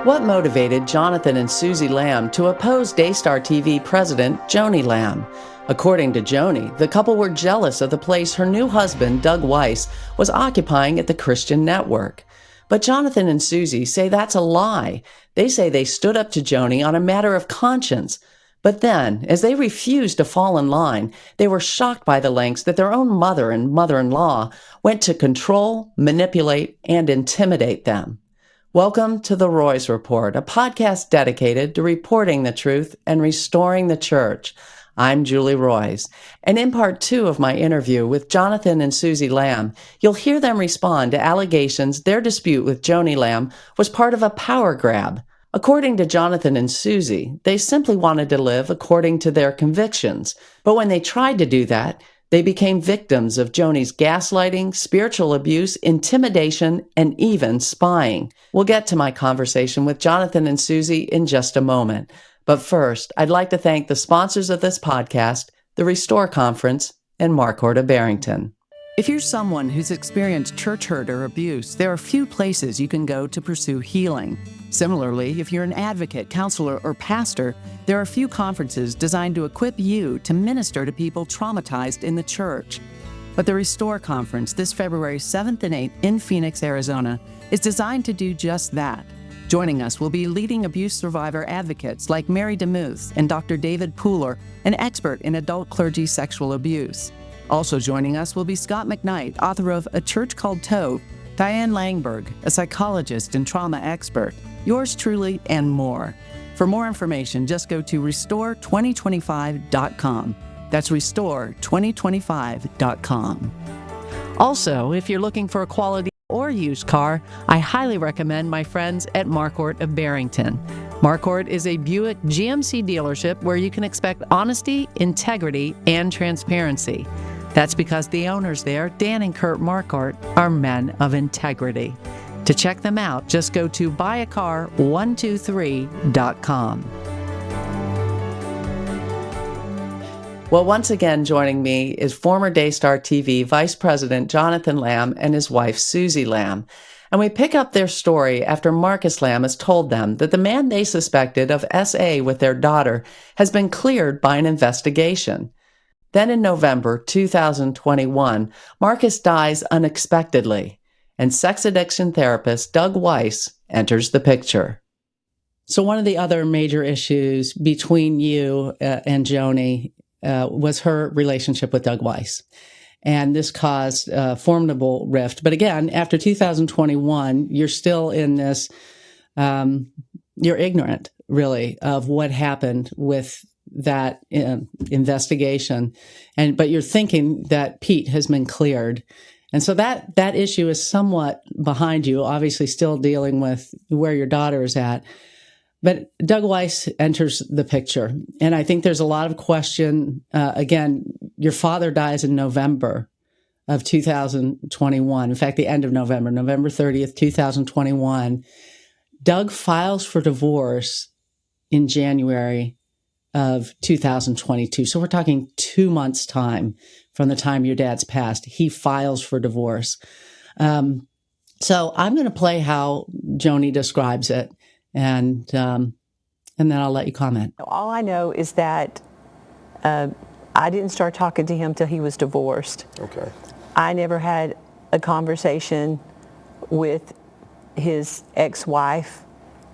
What motivated Jonathan and Suzy Lamb to oppose Daystar TV president Joni Lamb? According to Joanie, the couple were jealous of the place her new husband, Doug Weiss, was occupying at the Christian network. But Jonathan and Suzy say that's a lie. They say they stood up to Joanie on a matter of conscience. But then, as they refused to fall in line, they were shocked by the lengths that their own mother and mother-in-law went to control, manipulate, and intimidate them. Welcome to The Roys Report, a podcast dedicated to reporting the truth and restoring the church. I'm Julie Roys, and in part 2 of my interview with Jonathan and Suzy Lamb, you'll hear them respond to allegations their dispute with Joni Lamb was part of a power grab. According to Jonathan and Suzy, they simply wanted to live according to their convictions, but when they tried to do that, they became victims of Joni's gaslighting, spiritual abuse, intimidation, and even spying. We'll get to my conversation with Jonathan and Suzy in just a moment. But first, I'd like to thank the sponsors of this podcast, the Restore Conference, and Marquardt of Barrington. If you're someone who's experienced church hurt or abuse, there are few places you can go to pursue healing. Similarly, if you're an advocate, counselor, or pastor, there are few conferences designed to equip you to minister to people traumatized in the church. But the Restore Conference, this February 7th and 8th in Phoenix, Arizona, is designed to do just that. Joining us will be leading abuse survivor advocates like Mary DeMuth and Dr. David Pooler, an expert in adult clergy sexual abuse. Also joining us will be Scott McKnight, author of A Church Called Tove, Diane Langberg, a psychologist and trauma expert, yours truly, and more. For more information, just go to restore2025.com. That's restore2025.com. Also, if you're looking for a quality or used car, I highly recommend my friends at Marquardt of Barrington. Marquardt is a Buick GMC dealership where you can expect honesty, integrity, and transparency. That's because the owners there, Dan and Kurt Marquardt, are men of integrity. To check them out, just go to buyacar123.com. Well, once again joining me is former Daystar TV Vice President Jonathan Lamb and his wife Suzy Lamb. And we pick up their story after Marcus Lamb has told them that the man they suspected of SA with their daughter has been cleared by an investigation. Then in November 2021, Marcus dies unexpectedly, and sex addiction therapist Doug Weiss enters the picture. So one of the other major issues between you and Joanie was her relationship with Doug Weiss. And this caused a formidable rift. But again, after 2021, you're still in this, you're ignorant, really, of what happened with that investigation. But you're thinking that Pete has been cleared. And so that issue is somewhat behind you, obviously still dealing with where your daughter is at. But Doug Weiss enters the picture. And I think there's a lot of question. Again, your father dies in November of 2021. In fact, the end of November, November 30th, 2021. Doug files for divorce in January of 2022. So we're talking 2 months' time from the time your dad's passed. He files for divorce. So I'm going to play how Joanie describes it. And then I'll let you comment. All I know is that I didn't start talking to him till he was divorced. Okay. I never had a conversation with his ex-wife.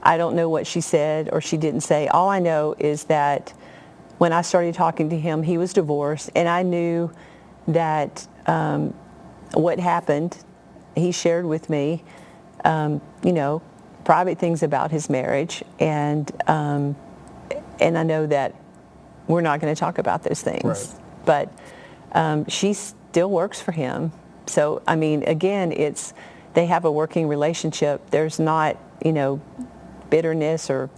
I don't know what she said or she didn't say. All I know is that when I started talking to him, he was divorced, and I knew that what happened, he shared with me, private things about his marriage, and I know that we're not going to talk about those things. Right. But she still works for him. So, I mean, again, they have a working relationship. There's not, bitterness or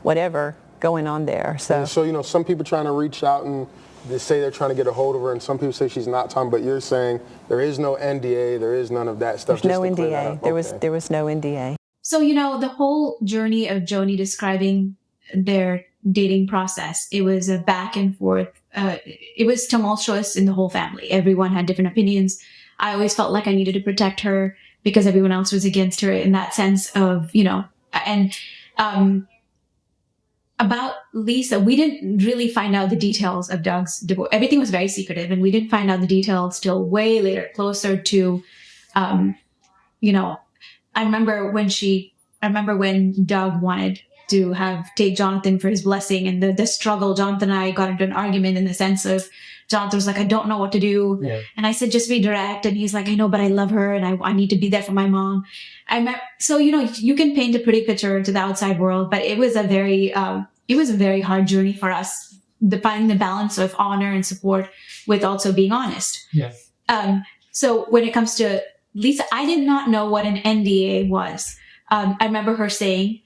whatever going on there. So, some people trying to reach out and they say they're trying to get a hold of her, and some people say she's not talking, but you're saying there is no NDA, there is none of that stuff. There's no NDA. There was no NDA. So, the whole journey of Joanie describing their dating process, it was a back and forth. It was tumultuous in the whole family. Everyone had different opinions. I always felt like I needed to protect her because everyone else was against her in that sense of, and About Lisa, we didn't really find out the details of Doug's divorce. Everything was very secretive, and we didn't find out the details till way later, closer to, you know, I remember when Doug wanted to take Jonathan for his blessing, and the struggle. Jonathan and I got into an argument in the sense of Jonathan was like, I don't know what to do. Yeah. And I said, just be direct. And he's like, I know, but I love her and I need to be there for my mom. So, you can paint a pretty picture to the outside world, but it was a very hard journey for us, finding the balance of honor and support with also being honest. Yes. So when it comes to Lisa, I did not know what an NDA was. I remember her saying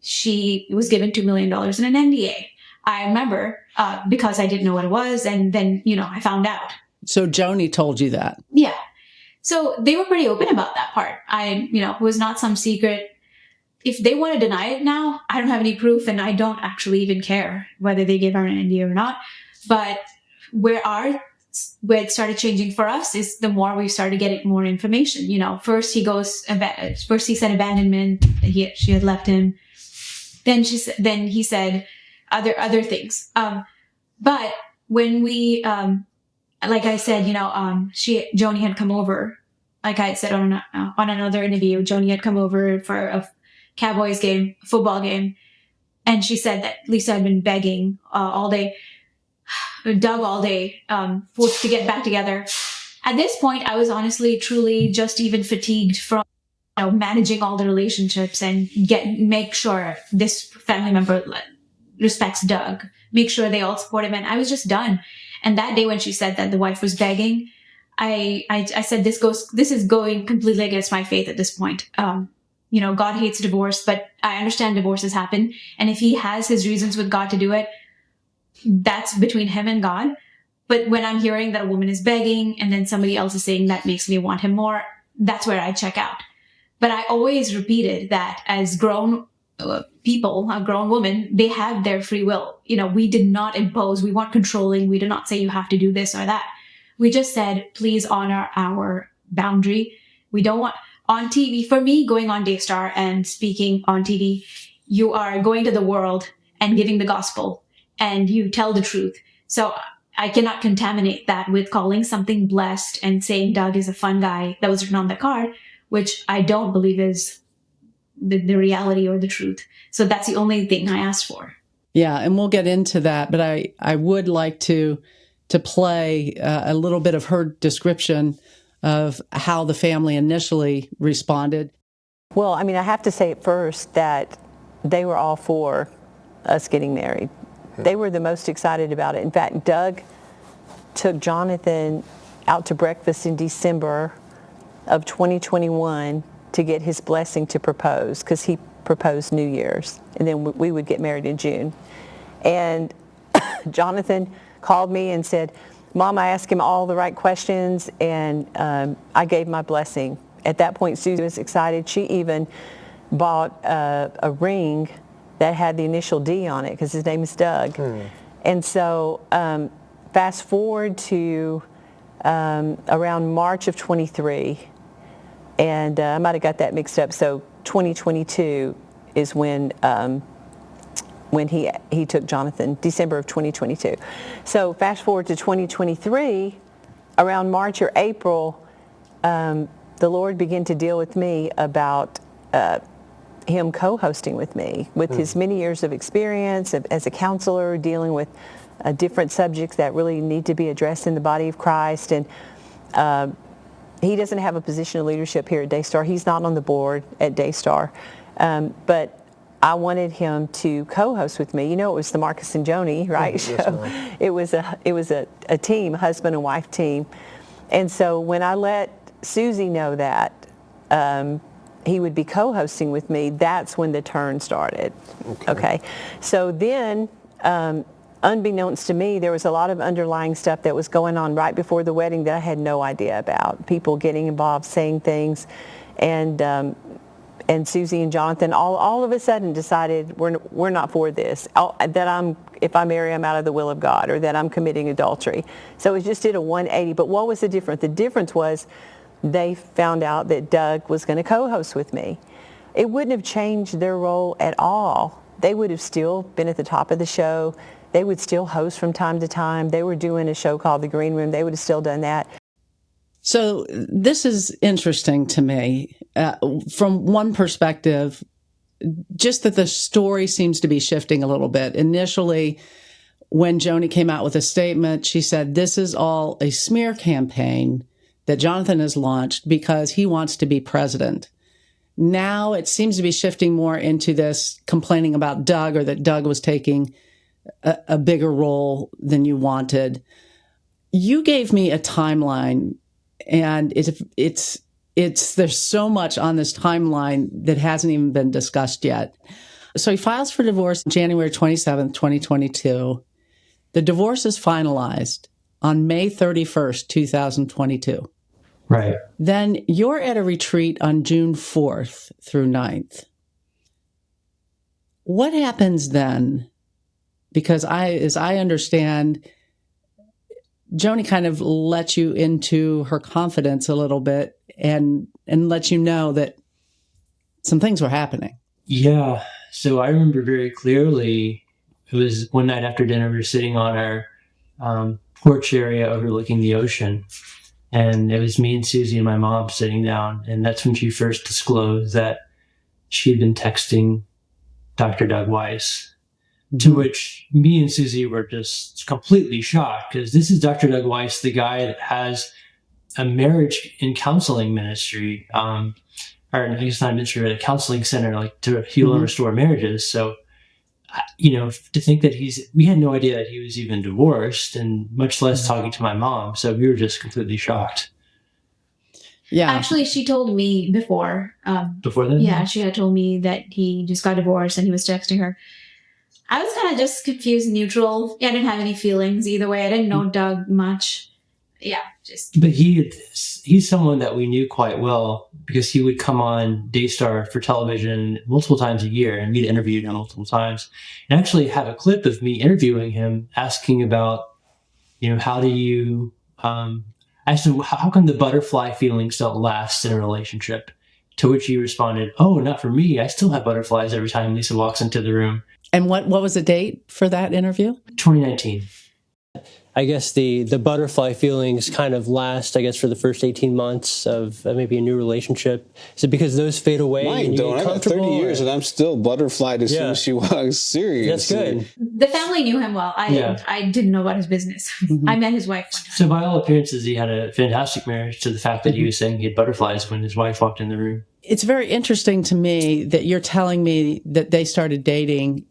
she was given $2 million in an NDA. I remember because I didn't know what it was, and then, I found out. So Joni told you that? Yeah. So they were pretty open about that part. It was not some secret. If they want to deny it now, I don't have any proof, and I don't actually even care whether they gave her an NDA or not. But where it started changing for us is the more we started getting more information. First he said abandonment. She had left him. Then he said other things. But when we, like I said, Joni had come over. Like I said on another interview, Joni had come over for a Cowboys game, football game, and she said that Lisa had been begging all day, Doug all day, to get back together. At this point, I was honestly, truly just even fatigued from managing all the relationships and make sure this family member respects Doug, make sure they all support him, and I was just done. And that day when she said that the wife was begging, I said this is going completely against my faith at this point. God hates divorce, but I understand divorces happen. And if he has his reasons with God to do it, that's between him and God. But when I'm hearing that a woman is begging and then somebody else is saying that makes me want him more, that's where I check out. But I always repeated that as grown people, a grown woman, they have their free will. We did not impose. We weren't controlling. We did not say you have to do this or that. We just said, please honor our boundary. We don't want... On TV, for me, going on Daystar and speaking on TV, you are going to the world and giving the gospel, and you tell the truth. So I cannot contaminate that with calling something blessed and saying Doug is a fun guy that was written on the card, which I don't believe is the reality or the truth. So that's the only thing I asked for. Yeah, and we'll get into that, but I would like to play a little bit of her description of how the family initially responded. Well, I have to say at first that they were all for us getting married. They were the most excited about it. In fact, Doug took Jonathan out to breakfast in December of 2021 to get his blessing to propose, because he proposed New Year's, and then we would get married in June. And Jonathan called me and said, Mom, I asked him all the right questions, and I gave my blessing. At that point, Suzy was excited. She even bought a ring that had the initial D on it because his name is Doug. And so fast forward to around March of 23, and I might have got that mixed up. So 2022 is when he took Jonathan, December of 2022. So fast forward to 2023, around March or April, the Lord began to deal with me about him co-hosting with me, with his many years of experience as a counselor, dealing with different subjects that really need to be addressed in the body of Christ. And he doesn't have a position of leadership here at Daystar. He's not on the board at Daystar. But I wanted him to co-host with me. It was the Marcus and Joni, right? Yes, so it was a team, husband and wife team. And so when I let Suzy know that he would be co-hosting with me, that's when the turn started. Okay. So then, unbeknownst to me, there was a lot of underlying stuff that was going on right before the wedding that I had no idea about. People getting involved, saying things, and Suzy and Jonathan all of a sudden decided we're not for this. If I marry, I'm out of the will of God, or that I'm committing adultery. So it just did a 180. But what was the difference? The difference was they found out that Doug was going to co-host with me. it wouldn't have changed their role at all. They would have still been at the top of the show. They would still host from time to time. They were doing a show called The Green Room. They would have still done that. So this is interesting to me. From one perspective, just that the story seems to be shifting a little bit. Initially, when Joni came out with a statement, she said, this is all a smear campaign that Jonathan has launched because he wants to be president. Now it seems to be shifting more into this complaining about Doug, or that Doug was taking a bigger role than you wanted. You gave me a timeline, and it's there's so much on this timeline that hasn't even been discussed yet. So he files for divorce January 27th, 2022. The divorce is finalized on May 31st, 2022. Right. Then you're at a retreat on June 4th through 9th. What happens then? Because as I understand, Joni kind of let you into her confidence a little bit and let you know that some things were happening. Yeah. So I remember very clearly, it was one night after dinner, we were sitting on our porch area overlooking the ocean. And it was me and Suzy and my mom sitting down. And that's when she first disclosed that she had been texting Dr. Doug Weiss. Mm-hmm. To which me and Suzy were just completely shocked, because this is Dr. Doug Weiss, the guy that has a marriage and counseling ministry, or I guess not a ministry, but a counseling center, like to heal and restore marriages. So, to think that we had no idea that he was even divorced, and much less talking to my mom. So we were just completely shocked. Yeah. Actually, she told me before. Before that? Yeah, she had told me that he just got divorced and he was texting her. I was kind of just confused, neutral. Yeah, I didn't have any feelings either way. I didn't know Doug much. Yeah, just. But he's someone that we knew quite well, because he would come on Daystar for television multiple times a year, and we'd interviewed him multiple times. And actually have a clip of me interviewing him, asking about, how do you, I said, how come the butterfly feelings don't last in a relationship? To which he responded, oh, not for me. I still have butterflies every time Lisa walks into the room. And what was the date for that interview? 2019. I guess the butterfly feelings kind of last, I guess, for the first 18 months of maybe a new relationship. Is it because those fade away? Mine don't. I got 30 years and I'm still butterflied as soon as she walks. Seriously. That's good. The family knew him well. I didn't know about his business. I met his wife one time. So by all appearances, he had a fantastic marriage, to the fact that he was saying he had butterflies when his wife walked in the room. It's very interesting to me that you're telling me that they started dating,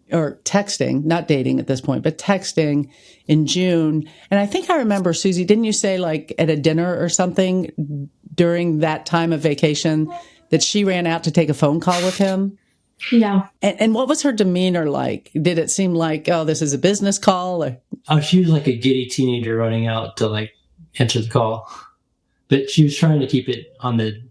or texting, not dating at this point, but texting in June. And I think I remember, Suzy, didn't you say, like, at a dinner or something during that time of vacation that she ran out to take a phone call with him? Yeah. And what was her demeanor like? Did it seem like, oh, this is a business call? Or? Oh, she was like a giddy teenager running out to answer the call. But she was trying to keep it on the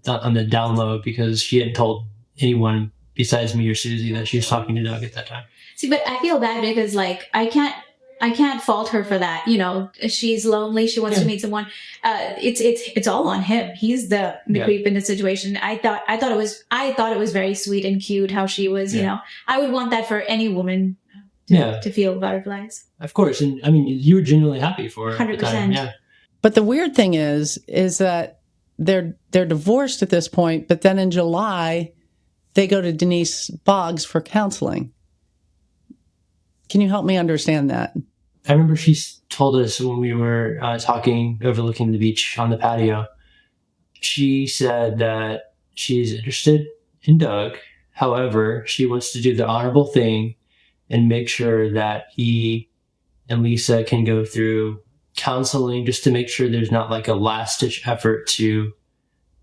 down low, because she hadn't told anyone besides me or Suzy that she was talking to Doug at that time. See, but I feel bad because I can't fault her for that. She's lonely. She wants to meet someone. It's all on him. He's the creep in the situation. I thought it was very sweet and cute how she was. I would want that for any woman to feel butterflies. Of course, and I mean, you were genuinely happy for her. 100%. Yeah. But the weird thing is that they're divorced at this point. But then in July, they go to Denise Boggs for counseling. Can you help me understand that? I remember she told us when we were talking, overlooking the beach on the patio, she said that she's interested in Doug. However, she wants to do the honorable thing and make sure that he and Lisa can go through counseling, just to make sure there's not like a last-ditch effort to,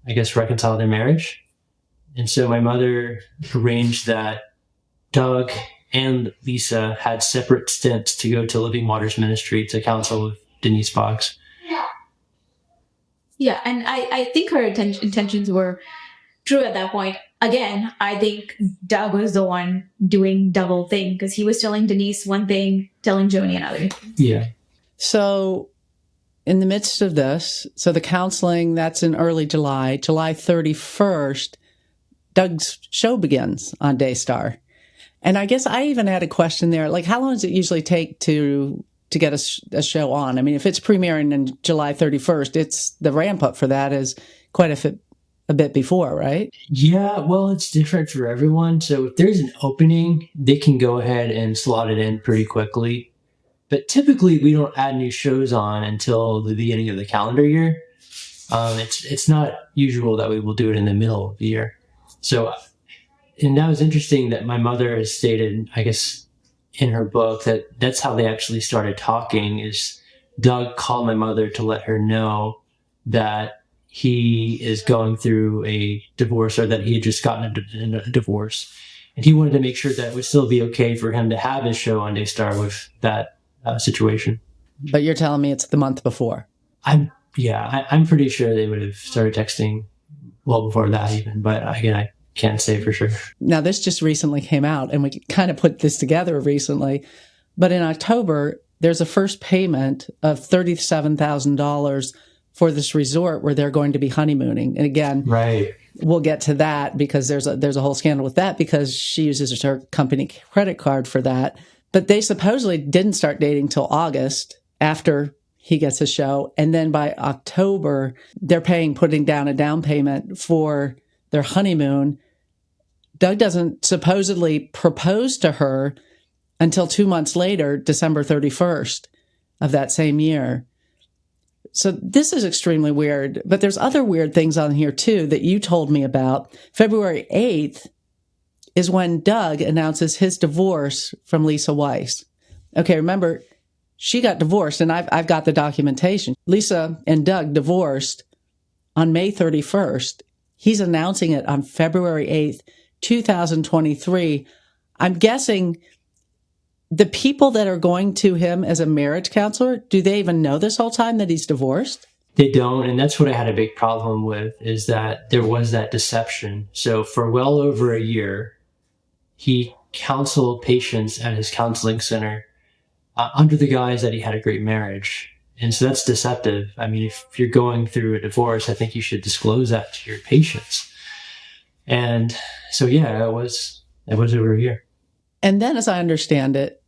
I guess, reconcile their marriage. And so my mother arranged that Doug and Lisa had separate stints to go to Living Waters Ministry to counsel with Denise Boggs. Yeah, and I think her intentions were true at that point. Again, I think Doug was the one doing double thing, because he was telling Denise one thing, telling Joni another. Yeah. So in the midst of this, so the counseling, that's in early July 31st, Doug's show begins on Daystar. And I guess I even had a question there, like how long does it usually take to get a show on? I mean, if it's premiering on July 31st, it's the ramp up for that is quite a bit before, right? Yeah, well, it's different for everyone. So if there's an opening, they can go ahead and slot it in pretty quickly. But typically, we don't add new shows on until the beginning of the calendar year. It's not usual that we will do it in the middle of the year. So, and that was interesting that my mother has stated, I guess, in her book that that's how they actually started talking. Is Doug called my mother to let her know that he is going through a divorce, or that he had just gotten a divorce, and he wanted to make sure that it would still be okay for him to have his show on Daystar with that situation. But you're telling me it's the month before. I'm pretty sure they would have started texting well before that even, but again, I can't say for sure. Now, this just recently came out, and we kind of put this together recently, but in October, there's a first payment of $37,000 for this resort where they're going to be honeymooning. And again, right, we'll get to that because there's a whole scandal with that because she uses her company credit card for that. But they supposedly didn't start dating till August after he gets a show. And then by October, they're putting down a down payment for their honeymoon. Doug doesn't supposedly propose to her until 2 months later, December 31st of that same year. So this is extremely weird, but there's other weird things on here too that you told me about. February 8th is when Doug announces his divorce from Lisa Weiss. Okay, remember, she got divorced, and I've got the documentation. Lisa and Doug divorced on May 31st. He's announcing it on February 8th, 2023. I'm guessing the people that are going to him as a marriage counselor, do they even know this whole time that he's divorced? They don't, and that's what I had a big problem with, is that there was that deception. So for well over a year, he counseled patients at his counseling center under the guise that he had a great marriage. And so that's deceptive. I mean, if you're going through a divorce, I think you should disclose that to your patients. And so, yeah, it was over a year. And then, as I understand it,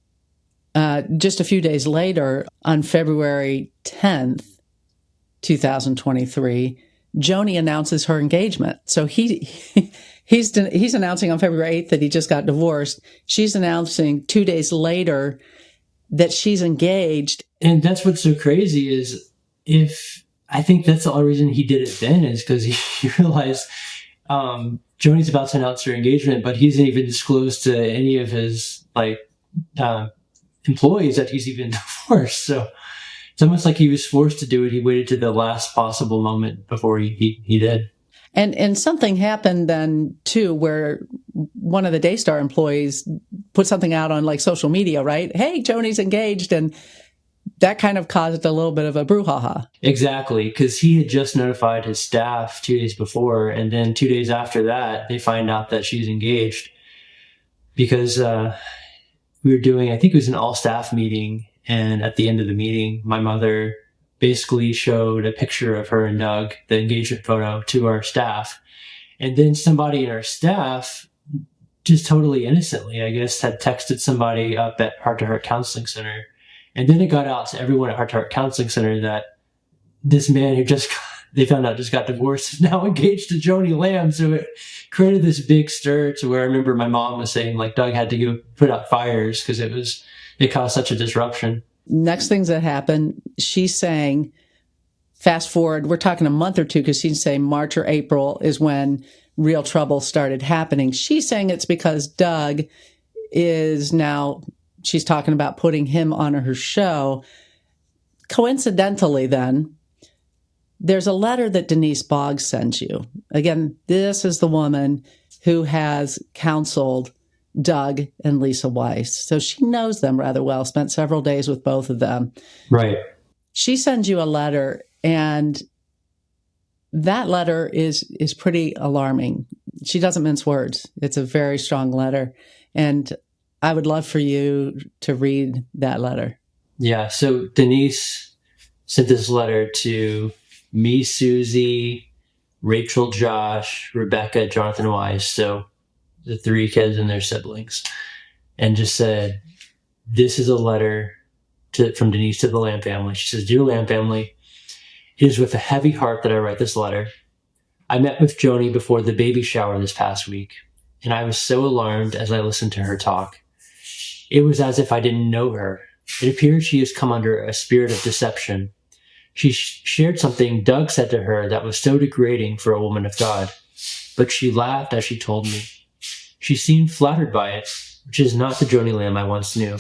just a few days later, on February 10th, 2023, Joanie announces her engagement. So he's announcing on February 8th that he just got divorced. She's announcing 2 days later that she's engaged. And that's what's so crazy is I think that's the only reason he did it then is because he realized Joanie's about to announce her engagement, but he hasn't even disclosed to any of his employees that he's even divorced. So it's almost like he was forced to do it. He waited to the last possible moment before he did. And something happened then too, where one of the Daystar employees put something out on like social media, right? Hey, Joanie's engaged, and that kind of caused a little bit of a brouhaha. Exactly, because he had just notified his staff 2 days before, and then 2 days after that, they find out that she's engaged. Because we were doing, I think it was an all-staff meeting, and at the end of the meeting, my mother basically showed a picture of her and Doug, the engagement photo, to our staff. And then somebody in our staff, just totally innocently, I guess, had texted somebody up at Heart to Heart Counseling Center. And then it got out to everyone at Heart to Heart Counseling Center that this man who they found out just got divorced is now engaged to Joni Lamb. So it created this big stir to where I remember my mom was saying, like, Doug had to go put out fires because it caused such a disruption. Next things that happened, she's saying, fast forward, we're talking a month or two, because she's saying March or April is when real trouble started happening. She's saying it's because Doug is now, she's talking about putting him on her show. Coincidentally, then, there's a letter that Denise Boggs sends you. Again, this is the woman who has counseled Doug and Lisa Weiss. So she knows them rather well, spent several days with both of them. Right. She sends you a letter, and that letter is pretty alarming. She doesn't mince words. It's a very strong letter. And I would love for you to read that letter. Yeah. So Denise sent this letter to me, Suzy, Rachel, Josh, Rebecca, Jonathan, Weiss, so the 3 kids and their siblings, and just said, this is a letter from Denise to the Lamb family. She says, "Dear Lamb family, it is with a heavy heart that I write this letter. I met with Joni before the baby shower this past week, and I was so alarmed as I listened to her talk. It was as if I didn't know her. It appears she has come under a spirit of deception. She shared something Doug said to her that was so degrading for a woman of God, but she laughed as she told me. She seemed flattered by it, which is not the Joni Lamb I once knew.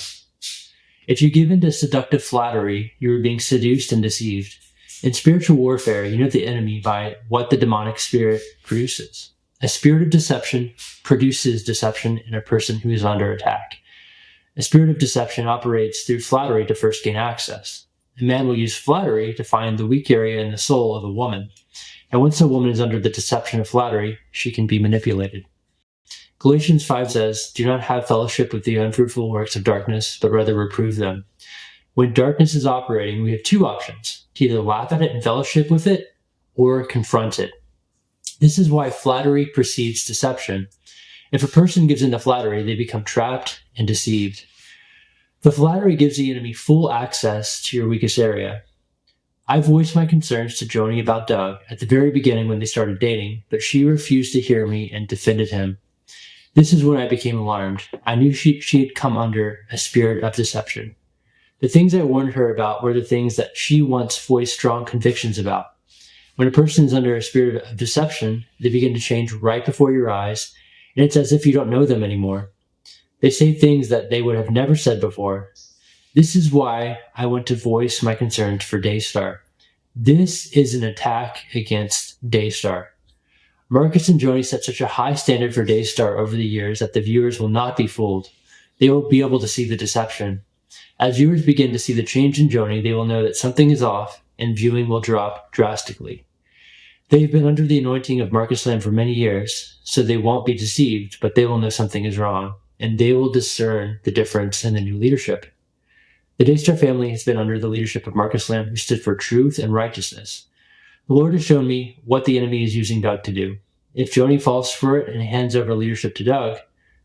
If you give in to seductive flattery, you are being seduced and deceived. In spiritual warfare, you know the enemy by what the demonic spirit produces. A spirit of deception produces deception in a person who is under attack. A spirit of deception operates through flattery to first gain access. A man will use flattery to find the weak area in the soul of a woman. And once a woman is under the deception of flattery, she can be manipulated. Galatians 5 says, "Do not have fellowship with the unfruitful works of darkness, but rather reprove them." When darkness is operating, we have 2 options: to either laugh at it and fellowship with it, or confront it. This is why flattery precedes deception. If a person gives in to flattery, they become trapped and deceived. The flattery gives the enemy full access to your weakest area. I voiced my concerns to Joni about Doug at the very beginning when they started dating, but she refused to hear me and defended him. This is when I became alarmed. I knew she had come under a spirit of deception. The things I warned her about were the things that she once voiced strong convictions about. When a person is under a spirit of deception, they begin to change right before your eyes, and it's as if you don't know them anymore. They say things that they would have never said before. This is why I want to voice my concerns for Daystar. This is an attack against Daystar. Marcus and Joni set such a high standard for Daystar over the years that the viewers will not be fooled. They will be able to see the deception. As viewers begin to see the change in Joni, they will know that something is off and viewing will drop drastically. They've been under the anointing of Marcus Lamb for many years, so they won't be deceived, but they will know something is wrong, and they will discern the difference in the new leadership. The Daystar family has been under the leadership of Marcus Lamb, who stood for truth and righteousness. The Lord has shown me what the enemy is using Doug to do. If Joni falls for it and hands over leadership to Doug,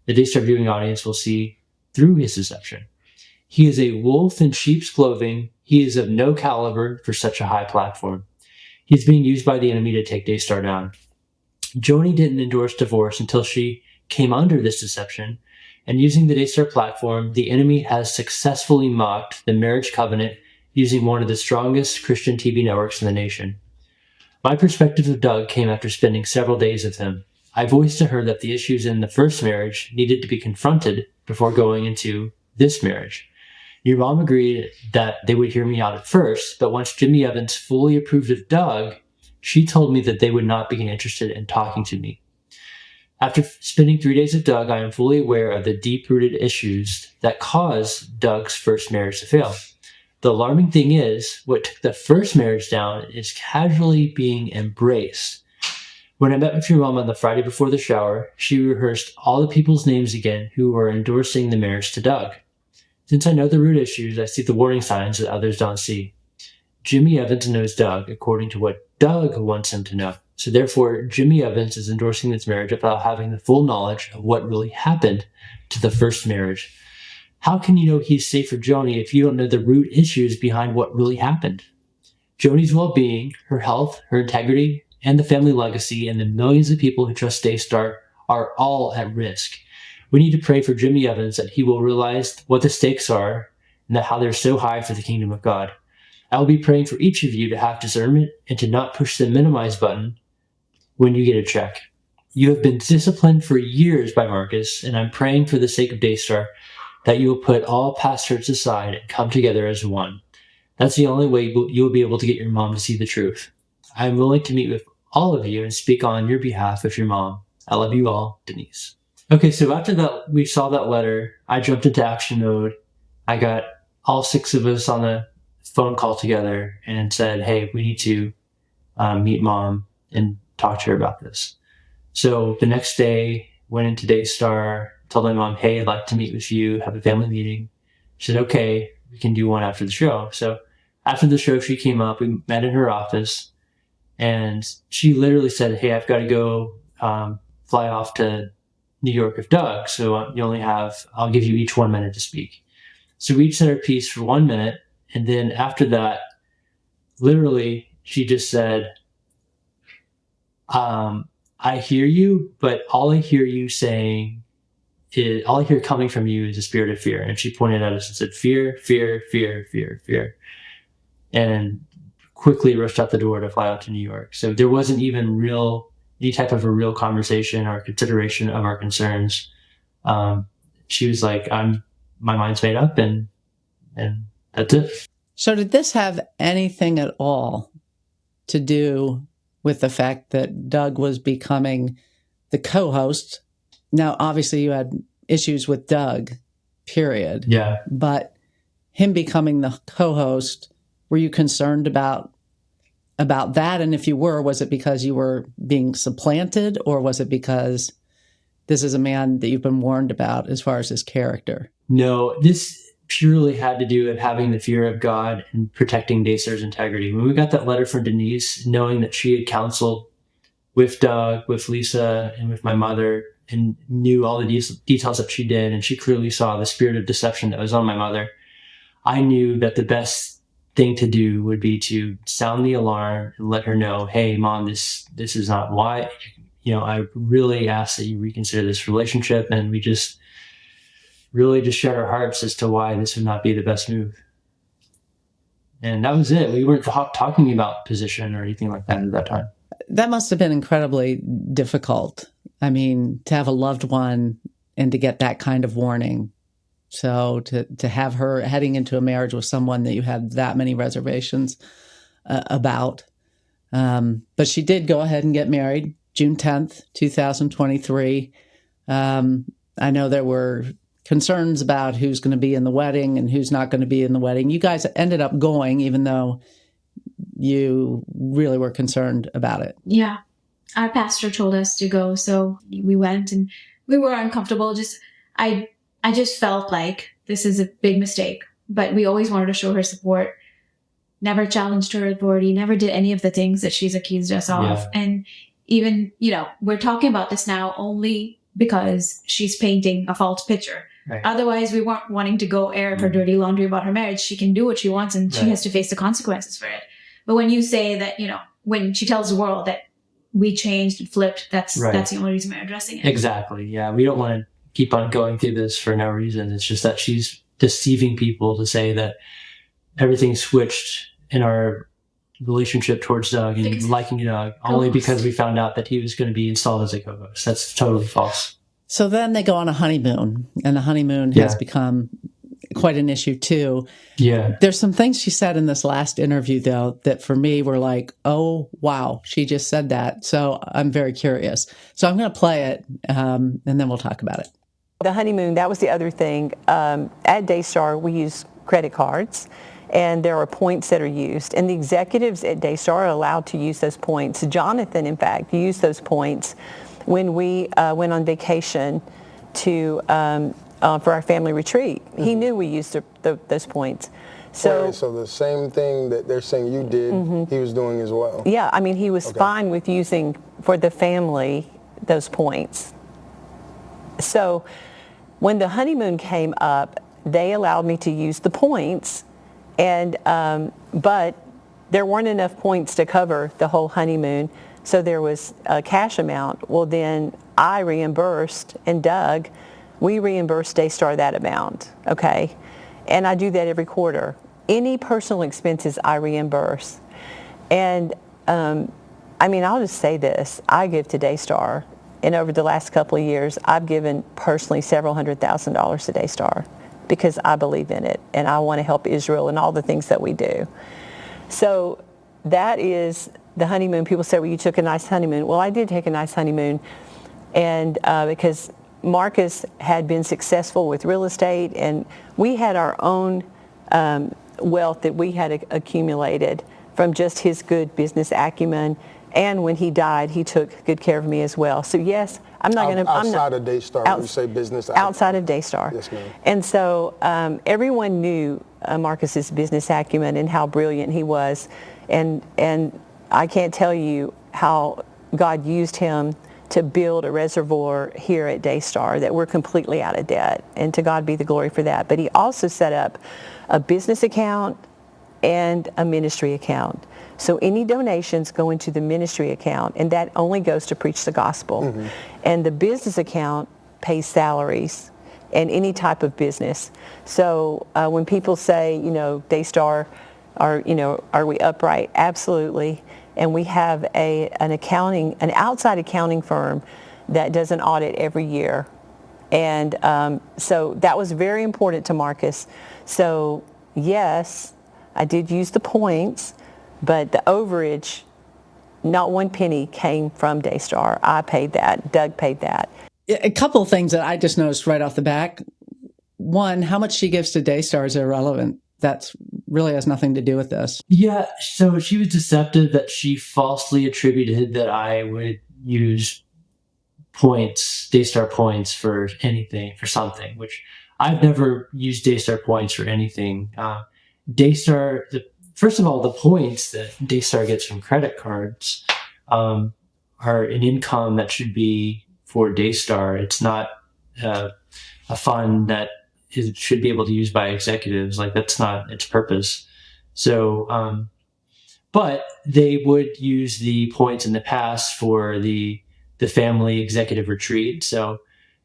the Daystar viewing audience will see through his deception. He is a wolf in sheep's clothing. He is of no caliber for such a high platform. He's being used by the enemy to take Daystar down. Joni didn't endorse divorce until she came under this deception, and using the Daystar platform, the enemy has successfully mocked the marriage covenant using one of the strongest Christian TV networks in the nation. My perspective of Doug came after spending several days with him. I voiced to her that the issues in the first marriage needed to be confronted before going into this marriage. Your mom agreed that they would hear me out at first, but once Jimmy Evans fully approved of Doug, she told me that they would not be interested in talking to me. After spending 3 days with Doug, I am fully aware of the deep-rooted issues that caused Doug's first marriage to fail. The alarming thing is, what took the first marriage down is casually being embraced. When I met with your mom on the Friday before the shower, she rehearsed all the people's names again who were endorsing the marriage to Doug. Since I know the root issues, I see the warning signs that others don't see. Jimmy Evans knows Doug according to what Doug wants him to know. So therefore, Jimmy Evans is endorsing this marriage without having the full knowledge of what really happened to the first marriage. How can you know he's safe for Joni if you don't know the root issues behind what really happened? Joni's well-being, her health, her integrity, and the family legacy, and the millions of people who trust Daystar are all at risk. We need to pray for Jimmy Evans that he will realize what the stakes are and that how they're so high for the kingdom of God. I will be praying for each of you to have discernment and to not push the minimize button when you get a check. You have been disciplined for years by Marcus, and I'm praying for the sake of Daystar that you will put all past hurts aside and come together as one. That's the only way you will be able to get your mom to see the truth. I am willing to meet with all of you and speak on your behalf with your mom. I love you all, Denise. Okay, so after that, we saw that letter, I jumped into action mode. I got all 6 of us on a phone call together and said, hey, we need to meet mom and talk to her about this. So the next day, went into Daystar, told my mom, hey, I'd like to meet with you, have a family meeting. She said, okay, we can do one after the show. So after the show, she came up, we met in her office, And she literally said, hey, I've got to go fly off to New York with Doug. So I'll give you each 1 minute to speak. So we each said our piece for 1 minute. And then after that, literally, she just said, I hear you, but all I hear coming from you is a spirit of fear. And she pointed at us and said, fear, fear, fear, fear, fear. And quickly rushed out the door to fly out to New York. So there wasn't even any type of a real conversation or consideration of our concerns. She was like, my mind's made up, and that's it. So did this have anything at all to do with the fact that Doug was becoming the co-host? Now, obviously you had issues with Doug, period. Yeah. But him becoming the co-host, were you concerned about that? And if you were, was it because you were being supplanted, or was it because this is a man that you've been warned about as far as his character? No, this purely had to do with having the fear of God and protecting Daystar's integrity. When we got that letter from Denise, knowing that she had counseled with Doug, with Lisa, and with my mother, and knew all the details that she did, and she clearly saw the spirit of deception that was on my mother, I knew that the best thing to do would be to sound the alarm and let her know, hey, Mom, this is not why. I really ask that you reconsider this relationship. And we just really just shared our hearts as to why this would not be the best move. And that was it. We weren't talking about position or anything like that at that time. That must have been incredibly difficult. I mean, to have a loved one and to get that kind of warning. So to have her heading into a marriage with someone that you had that many reservations about. But she did go ahead and get married June 10th, 2023. I know there were concerns about who's going to be in the wedding and who's not going to be in the wedding. You guys ended up going, even though you really were concerned about it. Yeah. Our pastor told us to go, so we went, and we were uncomfortable. I just felt like this is a big mistake, but we always wanted to show her support. Never challenged her authority, never did any of the things that she's accused us of. Yeah. And even, we're talking about this now only because she's painting a false picture. Right. Otherwise, we weren't wanting to go air her dirty laundry about her marriage. She can do what she wants, and she has to face the consequences for it. But when you say that, when she tells the world that we changed and flipped, that's the only reason we're addressing it. Exactly. Yeah. We don't want to keep on going through this for no reason. It's just that she's deceiving people to say that everything switched in our relationship towards Doug and liking Doug only because we found out that he was going to be installed as a co-host. That's totally false. So then they go on a honeymoon, and the honeymoon has become quite an issue too. Yeah. There's some things she said in this last interview, though, that for me were like, oh, wow, she just said that. So I'm very curious. So I'm going to play it, and then we'll talk about it. The honeymoon, that was the other thing. At Daystar, we use credit cards, and there are points that are used. And the executives at Daystar are allowed to use those points. Jonathan, in fact, used those points when we went on vacation to for our family retreat. Mm-hmm. He knew we used those points. So the same thing that they're saying you did, he was doing as well. Yeah, I mean, he was fine with using for the family those points. So when the honeymoon came up, they allowed me to use the points, and but there weren't enough points to cover the whole honeymoon, so there was a cash amount. Well, then I reimbursed, and Doug, we reimbursed Daystar that amount, okay? And I do that every quarter. Any personal expenses I reimburse. And I mean, I'll just say this, I give to Daystar, and over the last couple of years, I've given personally several $100,000 to Daystar because I believe in it, and I want to help Israel and all the things that we do. So that is the honeymoon. People say, well, you took a nice honeymoon. Well, I did take a nice honeymoon, and because Marcus had been successful with real estate, and we had our own wealth that we had accumulated from just his good business acumen. And when he died, he took good care of me as well. So yes, I'm not going to... Outside of Daystar, when you say business acumen. Outside of Daystar. Yes, ma'am. And so everyone knew Marcus's business acumen and how brilliant he was. And I can't tell you how God used him to build a reservoir here at Daystar that we're completely out of debt, and to God be the glory for that. But he also set up a business account and a ministry account. So any donations go into the ministry account, and that only goes to preach the gospel. And the business account pays salaries and any type of business. So when people say, Daystar, are we upright? Absolutely. And we have an outside accounting firm that does an audit every year. And so that was very important to Marcus. So yes, I did use the points, but the overage, not one penny came from Daystar. I paid that. Doug paid that. A couple of things that I just noticed right off the bat. One, how much she gives to Daystar is irrelevant. That really has nothing to do with this. Yeah, so she was deceptive that she falsely attributed that I would use points, Daystar points for anything, for something, which I've never used Daystar points for anything. Daystar, first of all, the points that Daystar gets from credit cards are an income that should be for Daystar. It's not a fund that should be able to use by executives. Like, that's not its purpose. So, but they would use the points in the past for the family executive retreat. So,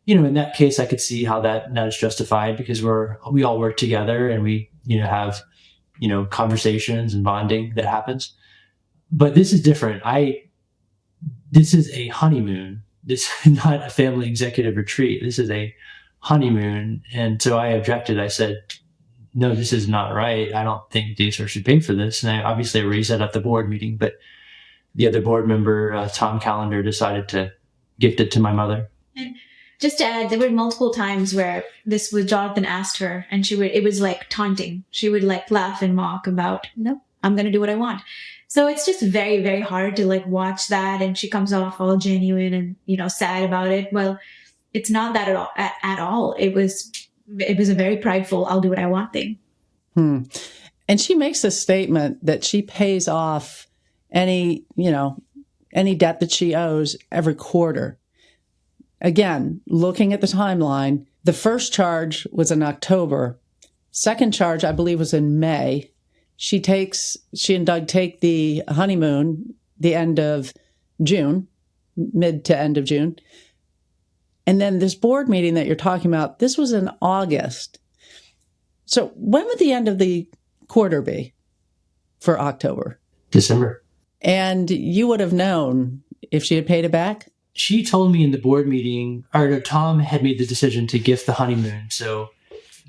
in that case, I could see how that is justified, because we all work together and we, have, conversations and bonding that happens. But this is different. This is a honeymoon. This is not a family executive retreat. This is a honeymoon. And so I objected. I said, no, this is not right. I don't think Daystar should pay for this. And I raised that at the board meeting, but the other board member, Tom Callender, decided to gift it to my mother. And just to add, there were multiple times where Jonathan asked her, and it was like taunting. She would like laugh and mock about, no, I'm going to do what I want. So it's just very, very hard to like watch that. And she comes off all genuine and, sad about it. Well, it's not that at all. It was a very prideful, I'll do what I want thing. And she makes a statement that she pays off any debt that she owes every quarter. Again, looking at the timeline, the first charge was in October. Second charge, I believe, was in May. She and Doug take the honeymoon the end of June, mid to end of June. And then this board meeting that you're talking about, this was in August. So when would the end of the quarter be for October? December. And you would have known if she had paid it back? She told me in the board meeting, Tom had made the decision to gift the honeymoon. So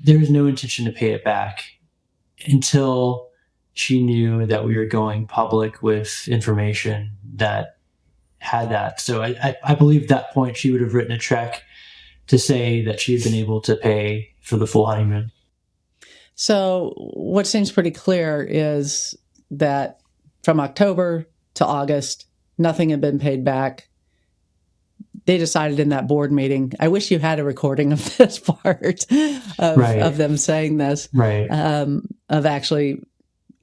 there was no intention to pay it back until she knew that we were going public with information that had that. So I believe at that point she would have written a check to say that she had been able to pay for the full honeymoon. So what seems pretty clear is that from October to August, nothing had been paid back. They decided in that board meeting, I wish you had a recording of this part of them saying this, of actually,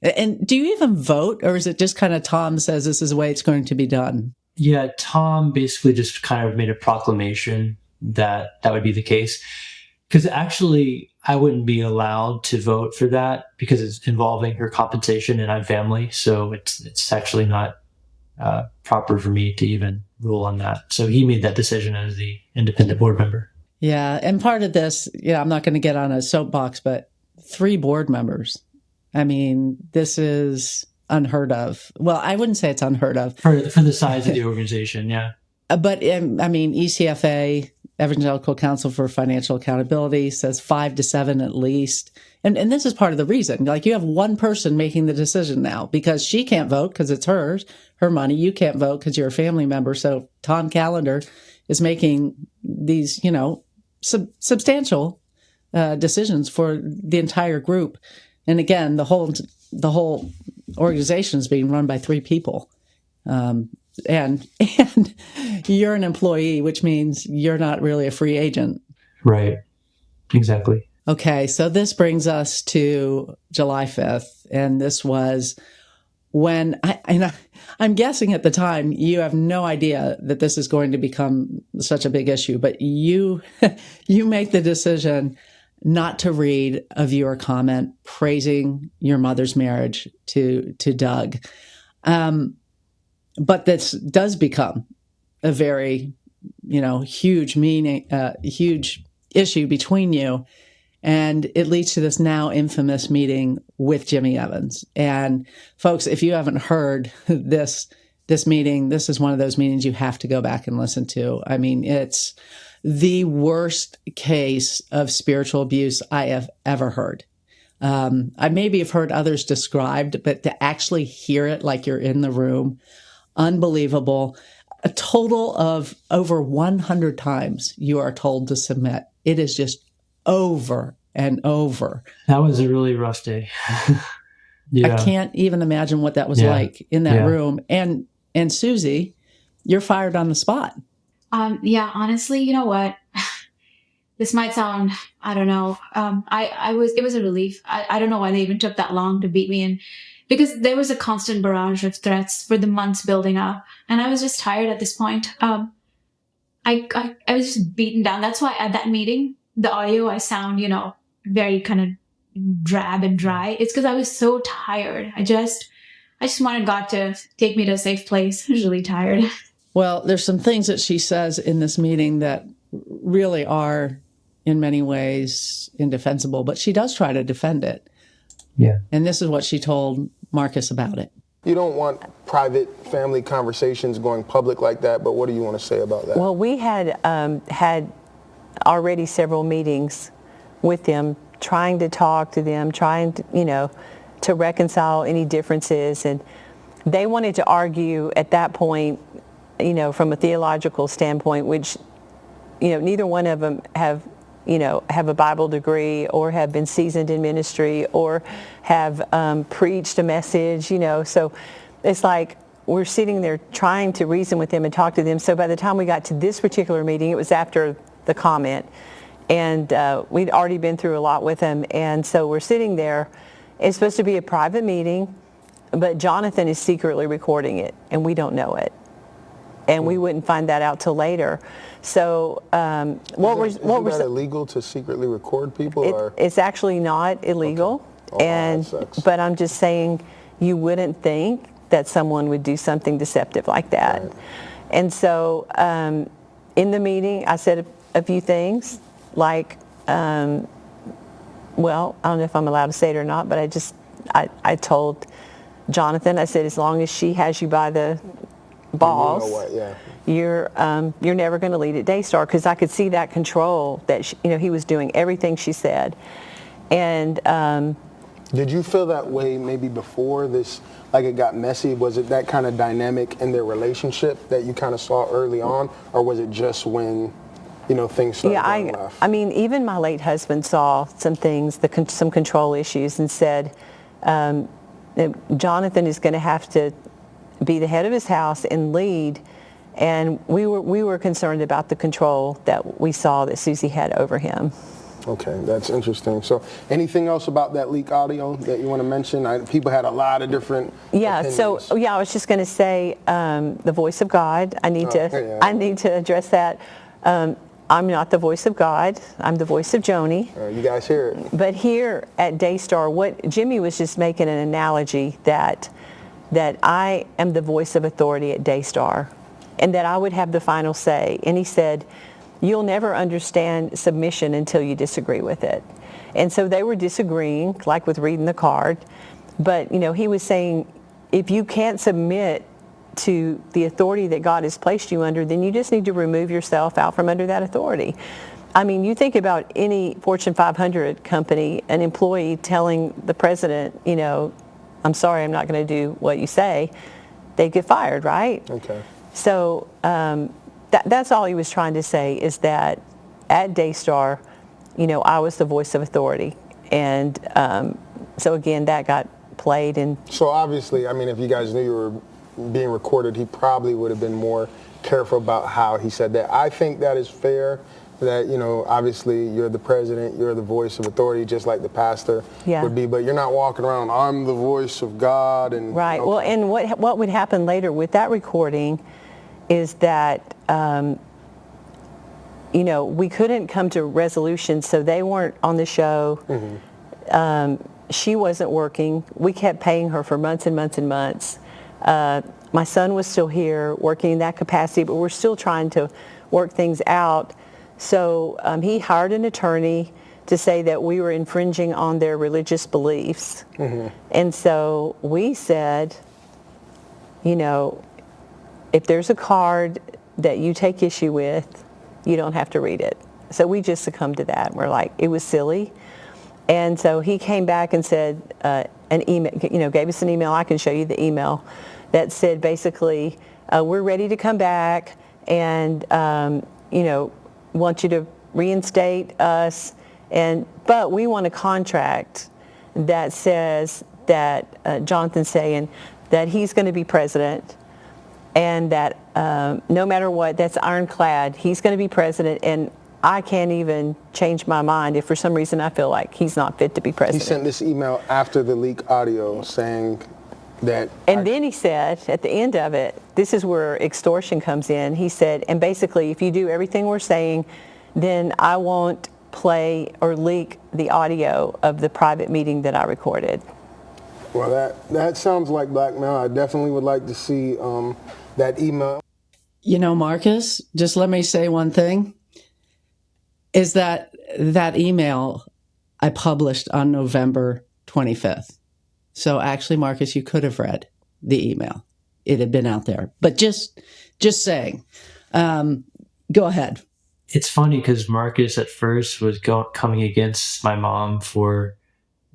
and do you even vote, or is it just kind of Tom says this is the way it's going to be done? Yeah, Tom basically just kind of made a proclamation that would be the case. Because actually, I wouldn't be allowed to vote for that because it's involving her compensation and I'm family. So it's actually not proper for me to even rule on that. So he made that decision as the independent board member. Yeah, and part of this, I'm not going to get on a soapbox, but 3 board members. I mean, this is unheard of. Well, I wouldn't say it's unheard of. For the size of the organization, yeah. But, I mean, ECFA, Evangelical Council for Financial Accountability, says 5 to 7 at least. And this is part of the reason. Like, you have one person making the decision now because she can't vote because it's her money. You can't vote because you're a family member. So Tom Callender is making these, substantial decisions for the entire group. And again, the whole organization is being run by 3 people. And you're an employee, which means you're not really a free agent. Right. Exactly. Okay. So this brings us to July 5th. And this was I'm guessing at the time you have no idea that this is going to become such a big issue, but you make the decision not to read a viewer comment praising your mother's marriage to Doug. But this does become a very, huge issue between you. And it leads to this now infamous meeting with Jimmy Evans. And folks, if you haven't heard this meeting, this is one of those meetings you have to go back and listen to. I mean, it's the worst case of spiritual abuse I have ever heard. I maybe have heard others described, but to actually hear it like you're in the room, unbelievable. A total of over 100 times you are told to submit. It is just over and over. That was a really rough day. Yeah. I can't even imagine what that was like in that room. And Suzy, you're fired on the spot. Yeah, honestly, you know what? This might sound, I don't know. It was a relief. I don't know why they even took that long to beat me in, because there was a constant barrage of threats for the months building up. And I was just tired at this point. I was just beaten down. That's why at that meeting, the audio, I sound, very kind of drab and dry. It's because I was so tired. I just wanted God to take me to a safe place. I was really tired. Well, there's some things that she says in this meeting that really are, in many ways, indefensible, but she does try to defend it. Yeah. And this is what she told Marcus about it. You don't want private family conversations going public like that, but what do you want to say about that? Well, we had had already several meetings with them, trying to talk to them, trying to, to reconcile any differences. And they wanted to argue at that point, from a theological standpoint, which, neither one of them have a Bible degree or have been seasoned in ministry or have preached a message, So it's like we're sitting there trying to reason with them and talk to them. So by the time we got to this particular meeting, it was after the comment. And we'd already been through a lot with them. And so we're sitting there. It's supposed to be a private meeting, but Jonathan is secretly recording it, and we don't know it. And we wouldn't find that out till later. So Is that illegal to secretly record people? It's actually not illegal. Okay. But I'm just saying, you wouldn't think that someone would do something deceptive like that. Right. And so in the meeting, I said a few things like, well, I don't know if I'm allowed to say it or not, but I told Jonathan, I said, as long as she has you by the balls, you're never going to lead at Daystar, because I could see that control that he was doing everything she said. And did you feel that way maybe before this, like it got messy? Was it that kind of dynamic in their relationship that you kind of saw early on, or was it just when things started going left? I mean, even my late husband saw some things, some control issues, and said, Jonathan is going to have to be the head of his house and lead. And we were concerned about the control that we saw that Suzy had over him. Okay, that's interesting. So anything else about that leak audio that you want to mention? People had a lot of different opinions. I was just going to say the voice of God. I need to address that. I'm not the voice of God. I'm the voice of Joanie. You guys hear it. But here at Daystar, what Jimmy was just making an analogy that I am the voice of authority at Daystar, and that I would have the final say. And he said, you'll never understand submission until you disagree with it. And so they were disagreeing, like with reading the card. But, he was saying, if you can't submit to the authority that God has placed you under, then you just need to remove yourself out from under that authority. I mean, you think about any Fortune 500 company, an employee telling the president, I'm sorry, I'm not going to do what you say, they get fired, right? Okay. So that's all he was trying to say, is that at Daystar, I was the voice of authority. And so again, that got played. And so obviously, I mean, if you guys knew you were being recorded, he probably would have been more careful about how he said that. I think that is fair. that, you know, obviously you're the president, you're the voice of authority, just like the pastor would be, but you're not walking around, I'm the voice of God. And right. Well, and what would happen later with that recording is that, you know, we couldn't come to resolution, so they weren't on the show. She wasn't working. We kept paying her for months and months and months. My son was still here working in that capacity, but we're still trying to work things out. So he hired an attorney to say that we were infringing on their religious beliefs. And so we said, you know, if there's a card that you take issue with, you don't have to read it. So we just succumbed to that. We're like, it was silly. And so he came back and said, an email, you know, gave us an email. I can show you the email that said basically, we're ready to come back and, you know, want you to reinstate us. But we want a contract that says that Jonathan's saying that he's going to be president and that no matter what, that's ironclad, he's going to be president, and I can't even change my mind if for some reason I feel like he's not fit to be president. He sent this email after the leak audio saying that... And then he said, at the end of it, this is where extortion comes in. He said, and basically, if you do everything we're saying, then I won't play or leak the audio of the private meeting that I recorded. Well, that sounds like blackmail. I definitely would like to see that email. You know, Marcus, just let me say one thing, is that email I published on November 25th. So actually, Marcus, you could have read the email. It had been out there. But just saying. Go ahead. It's funny because Marcus at first was coming against my mom for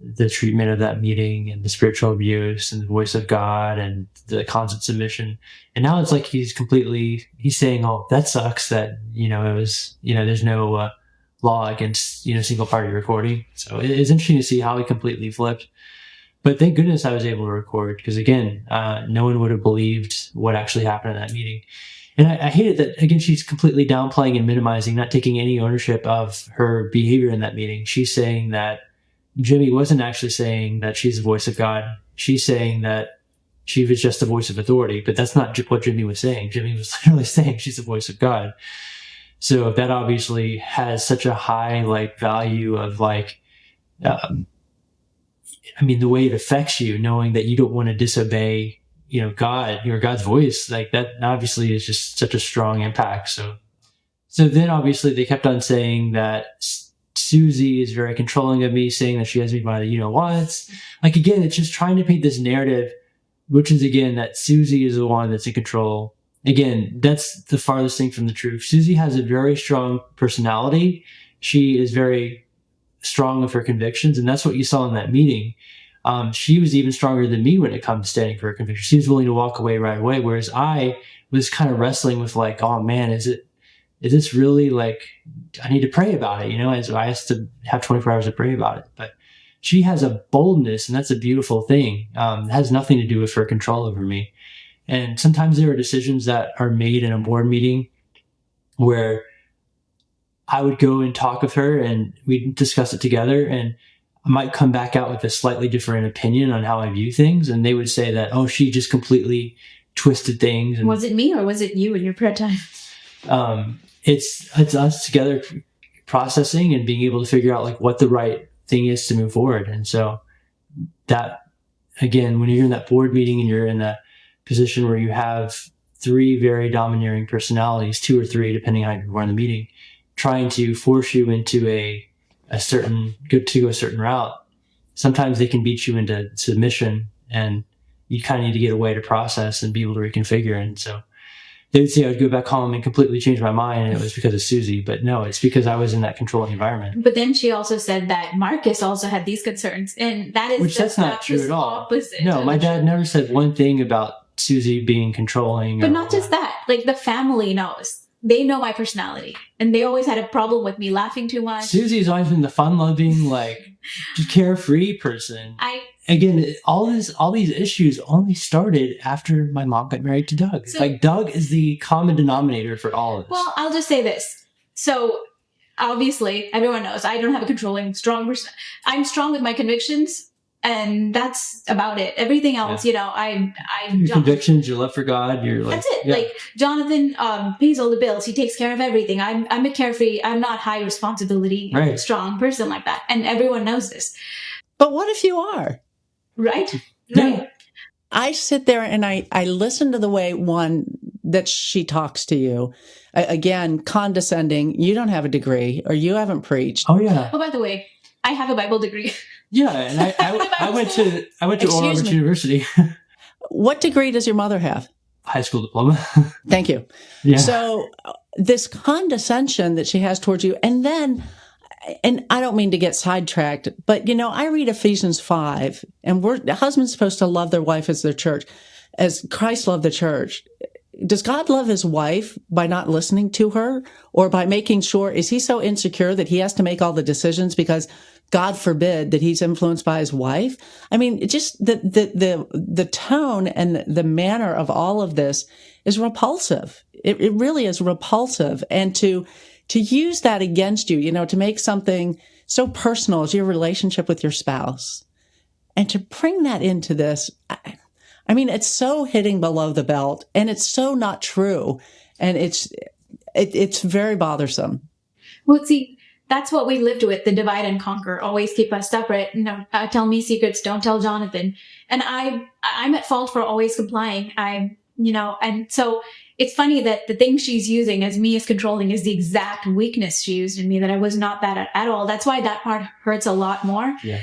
the treatment of that meeting and the spiritual abuse and the voice of God and the constant submission. And now it's like he's saying, oh, that sucks that, you know, it was, you know, there's no law against, you know, single party recording. So it's interesting to see how he completely flipped. But thank goodness I was able to record because, again, no one would have believed what actually happened in that meeting. And I hated that, again, she's completely downplaying and minimizing, not taking any ownership of her behavior in that meeting. She's saying that Jimmy wasn't actually saying that she's the voice of God. She's saying that she was just the voice of authority, but that's not what Jimmy was saying. Jimmy was literally saying she's the voice of God. So that obviously has such a high, like, value of, like, I mean, the way it affects you, knowing that you don't want to disobey, you know, God, your God's voice, like that obviously is just such a strong impact. So then obviously they kept on saying that Suzy is very controlling of me, saying that she has me by the you-know-whats. Like, again, it's just trying to paint this narrative, which is, again, that Suzy is the one that's in control. Again, that's the farthest thing from the truth. Suzy has a very strong personality. She is very strong of her convictions, and that's what you saw in that meeting. She was even stronger than me when it comes to standing for her convictions. She was willing to walk away right away, whereas I was kind of wrestling with, like, oh man, is this really, like, I need to pray about it, you know, as I asked to have 24 hours to pray about it. But she has a boldness, and that's a beautiful thing. It has nothing to do with her control over me. And sometimes there are decisions that are made in a board meeting where I would go and talk with her and we'd discuss it together, and I might come back out with a slightly different opinion on how I view things. And they would say that, oh, she just completely twisted things. And, was it me or was it you in your prayer time? It's us together processing and being able to figure out, like, what the right thing is to move forward. And so that, again, when you're in that board meeting and you're in that position where you have three very domineering personalities, 2 or 3, depending on how you are in the meeting, trying to force you into a certain route, sometimes they can beat you into submission, and you kind of need to get away to process and be able to reconfigure. And so they would say I would go back home and completely change my mind, and it was because of Suzy. But no, it's because I was in that controlling environment. But then she also said that Marcus also had these concerns, and that is that's not true at all. Opposite. No, my dad never said one thing about Suzy being controlling. But not just that. Like, the family knows. They know my personality, and they always had a problem with me laughing too much. Suzy's always been the fun-loving, like, just carefree person. Again, all these issues only started after my mom got married to Doug. So, like, Doug is the common denominator for all of this. Well, I'll just say this. So obviously, everyone knows I don't have a controlling, strong person. I'm strong with my convictions, and that's about it. Everything else, you know, your convictions, your love for God, you're like, that's it. yeah. Like Jonathan pays all the bills. He takes care of everything. I'm a carefree. I'm not high responsibility, strong person like that, and everyone knows this. But what if you are? Right? Yeah. Right. I sit there and I listen to the way that she talks to you. Again, condescending. You don't have a degree, or you haven't preached. Oh yeah. Oh, by the way, I have a Bible degree. Yeah, and I went to Oral Roberts University. What degree does your mother have? High school diploma. Thank you. Yeah. So this condescension that she has towards you, and I don't mean to get sidetracked, but you know, I read Ephesians 5, and the husband's supposed to love their wife as their church, as Christ loved the church. Does God love his wife by not listening to her, or by making sure, is he so insecure that he has to make all the decisions because God forbid that he's influenced by his wife? I mean, just the tone and the manner of all of this is repulsive. It really is repulsive. And to use that against you, you know, to make something so personal as your relationship with your spouse, and to bring that into this, I mean, it's so hitting below the belt, and it's so not true. And it's very bothersome. Well, see, that's what we lived with, the divide and conquer, always keep us separate. No, tell me secrets, don't tell Jonathan. And I'm at fault for always complying. And so it's funny that the thing she's using as me as controlling is the exact weakness she used in me, that I was not that at all. That's why that part hurts a lot more. Yeah.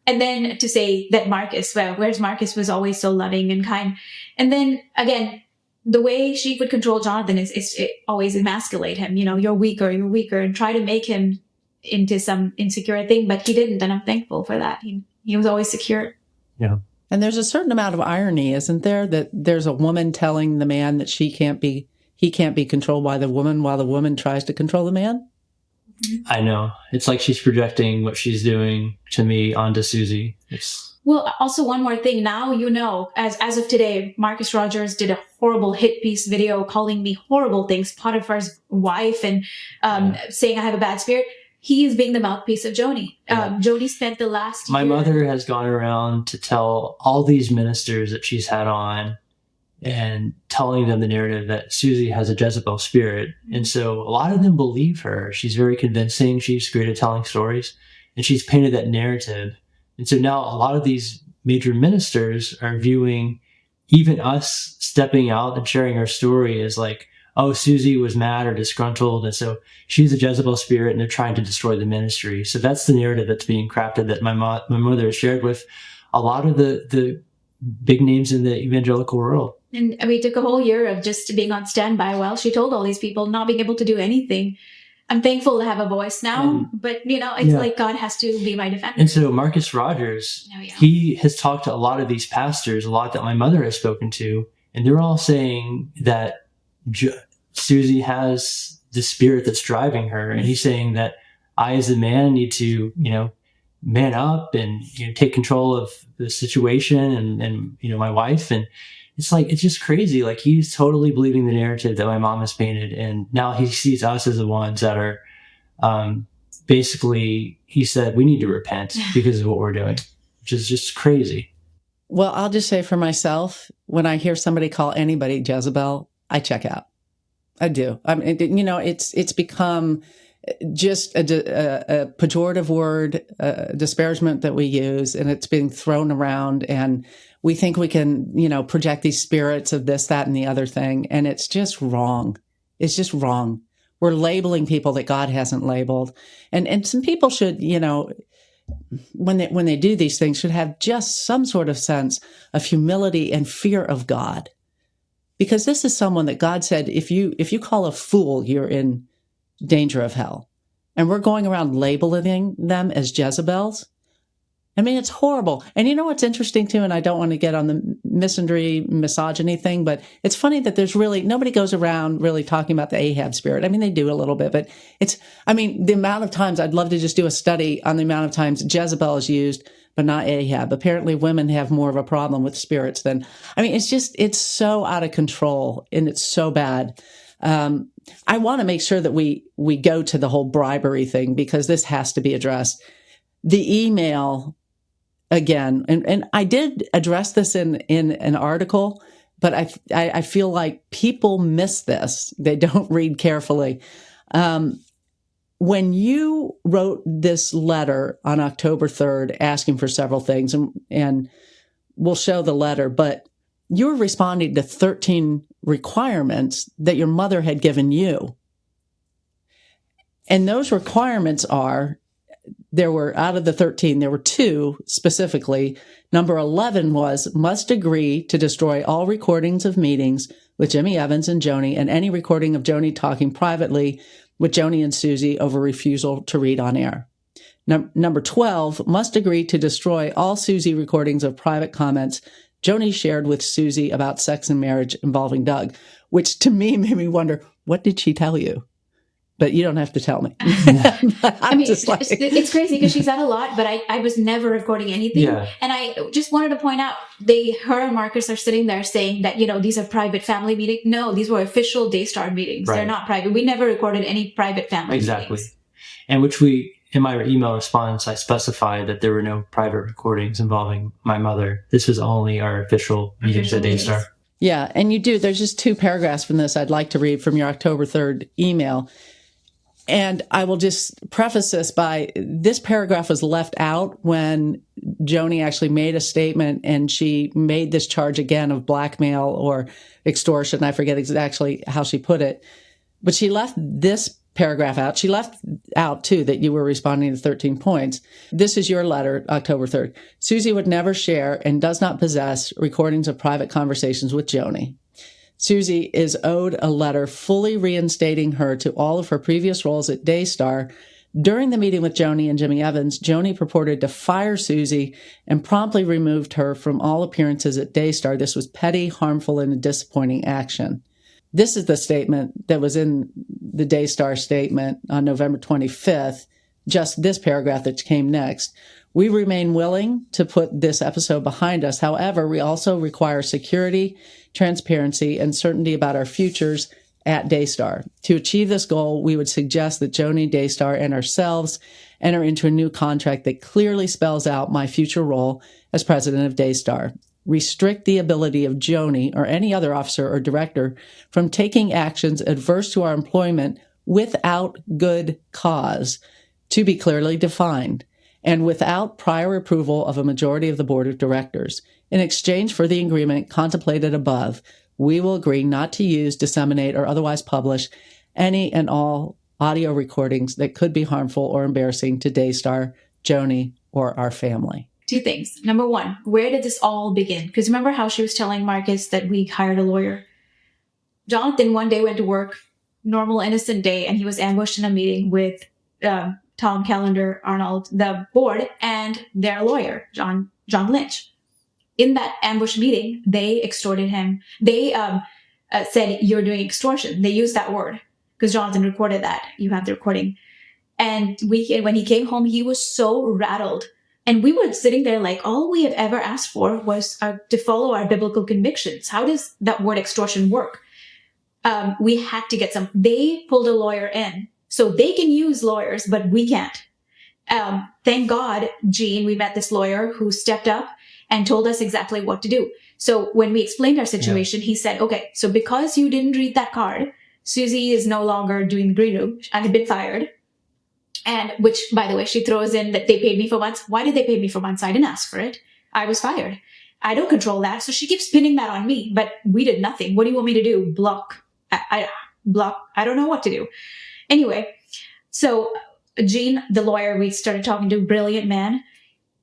And then to say that Marcus, well, where's Marcus, was always so loving and kind. And then again, the way she would control Jonathan is it always emasculate him. You know, you're weaker, and try to make him into some insecure thing, but he didn't. And I'm thankful for that. He was always secure. Yeah. And there's a certain amount of irony, isn't there? That there's a woman telling the man that he can't be controlled by the woman, while the woman tries to control the man. I know. It's like she's projecting what she's doing to me onto Suzy. Well, also one more thing. Now, you know, as of today, Marcus Rogers did a horrible hit piece video calling me horrible things, Potiphar's wife, and saying I have a bad spirit. He is being the mouthpiece of Joni. Joni spent the last My year... mother has gone around to tell all these ministers that she's had on, and telling them the narrative that Suzy has a Jezebel spirit. And so a lot of them believe her. She's very convincing. She's great at telling stories, and she's painted that narrative. And so now a lot of these major ministers are viewing even us stepping out and sharing our story as like, oh, Suzy was mad or disgruntled, and so she's a Jezebel spirit, and they're trying to destroy the ministry. So that's the narrative that's being crafted, that my mother has shared with a lot of the big names in the evangelical world. And we took a whole year of just being on standby while she told all these people, not being able to do anything. I'm thankful to have a voice now, but you know, it's like God has to be my defender. And so Marcus Rogers, he has talked to a lot of these pastors, a lot that my mother has spoken to, and they're all saying that Suzy has the spirit that's driving her. And he's saying that I, as a man, need to, you know, man up and, you know, take control of the situation and, you know, my wife. And it's like, it's just crazy. Like, he's totally believing the narrative that my mom has painted. And now he sees us as the ones that are, basically, he said, we need to repent because of what we're doing, which is just crazy. Well, I'll just say for myself, when I hear somebody call anybody Jezebel, I check out. I do. I mean, you know, it's become just a pejorative word, a disparagement that we use, and it's being thrown around, and we think we can, you know, project these spirits of this, that, and the other thing, and it's just wrong. It's just wrong. We're labeling people that God hasn't labeled, and some people should, you know, when they do these things, should have just some sort of sense of humility and fear of God. Because this is someone that God said, if you call a fool, you're in danger of hell. And we're going around labeling them as Jezebels. I mean, it's horrible. And you know what's interesting too, and I don't want to get on the misogyny thing, but it's funny that there's really, nobody goes around really talking about the Ahab spirit. I mean, they do a little bit, but the amount of times, I'd love to just do a study on the amount of times Jezebel is used, but not Ahab. Apparently women have more of a problem with spirits than, I mean, it's so out of control and it's so bad. I want to make sure that we go to the whole bribery thing, because this has to be addressed. The email, again, and I did address this in an article, but I feel like people miss this. They don't read carefully. When you wrote this letter on October 3rd asking for several things, and we'll show the letter, but you were responding to 13 requirements that your mother had given you. And those requirements are, there were, out of the 13, there were 2 specifically. Number 11 was, must agree to destroy all recordings of meetings with Jimmy Evans and Joni, and any recording of Joni talking privately with Joni and Suzy over refusal to read on air. Number 12, must agree to destroy all Suzy recordings of private comments Joni shared with Suzy about sex and marriage involving Doug, which to me made me wonder, what did she tell you? But you don't have to tell me. I mean, it's crazy because she said a lot, but I was never recording anything. Yeah. And I just wanted to point out, her and Marcus are sitting there saying that, these are private family meetings. No, these were official Daystar meetings. Right. They're not private. We never recorded any private family Exactly. meetings. And which in my email response, I specified that there were no private recordings involving my mother. This was only our official meetings at Daystar. Yeah, and you do. There's just 2 paragraphs from this I'd like to read from your October 3rd email. And I will just preface this by, this paragraph was left out when Joni actually made a statement, and she made this charge again of blackmail or extortion. I forget exactly how she put it, but she left this paragraph out. She left out, too, that you were responding to 13 points. This is your letter, October 3rd. Suzy would never share and does not possess recordings of private conversations with Joni. Suzy is owed a letter fully reinstating her to all of her previous roles at Daystar. During the meeting with Joni and Jimmy Evans, Joni purported to fire Suzy and promptly removed her from all appearances at Daystar. This was petty, harmful, and a disappointing action. This is the statement that was in the Daystar statement on November 25th, just this paragraph that came next. We remain willing to put this episode behind us. However, we also require security, transparency, and certainty about our futures at Daystar. To achieve this goal, we would suggest that Joni, Daystar, and ourselves enter into a new contract that clearly spells out my future role as president of Daystar. Restrict the ability of Joni or any other officer or director from taking actions adverse to our employment without good cause, to be clearly defined, and without prior approval of a majority of the board of directors. In exchange for the agreement contemplated above, we will agree not to use, disseminate, or otherwise publish any and all audio recordings that could be harmful or embarrassing to Daystar, Joni, or our family. 2 things. Number 1, where did this all begin? Because remember how she was telling Marcus that we hired a lawyer? Jonathan one day went to work, normal, innocent day, and he was ambushed in a meeting with Tom Callender, Arnold, the board, and their lawyer, John Lynch. In that ambush meeting, they extorted him. They said, you're doing extortion. They used that word because Jonathan recorded that. You have the recording. And when he came home, he was so rattled. And we were sitting there like, all we had ever asked for was to follow our biblical convictions. How does that word extortion work? We had to get some. They pulled a lawyer in. So they can use lawyers, but we can't. Thank God, Gene, we met this lawyer who stepped up and told us exactly what to do. So when we explained our situation, he said, okay, so because you didn't read that card, Suzy is no longer doing the green room. I had been fired. And which, by the way, she throws in that they paid me for months. Why did they pay me for months? I didn't ask for it. I was fired. I don't control that. So she keeps pinning that on me, but we did nothing. What do you want me to do? Block. I don't know what to do. Anyway, so Gene, the lawyer we started talking to, brilliant man,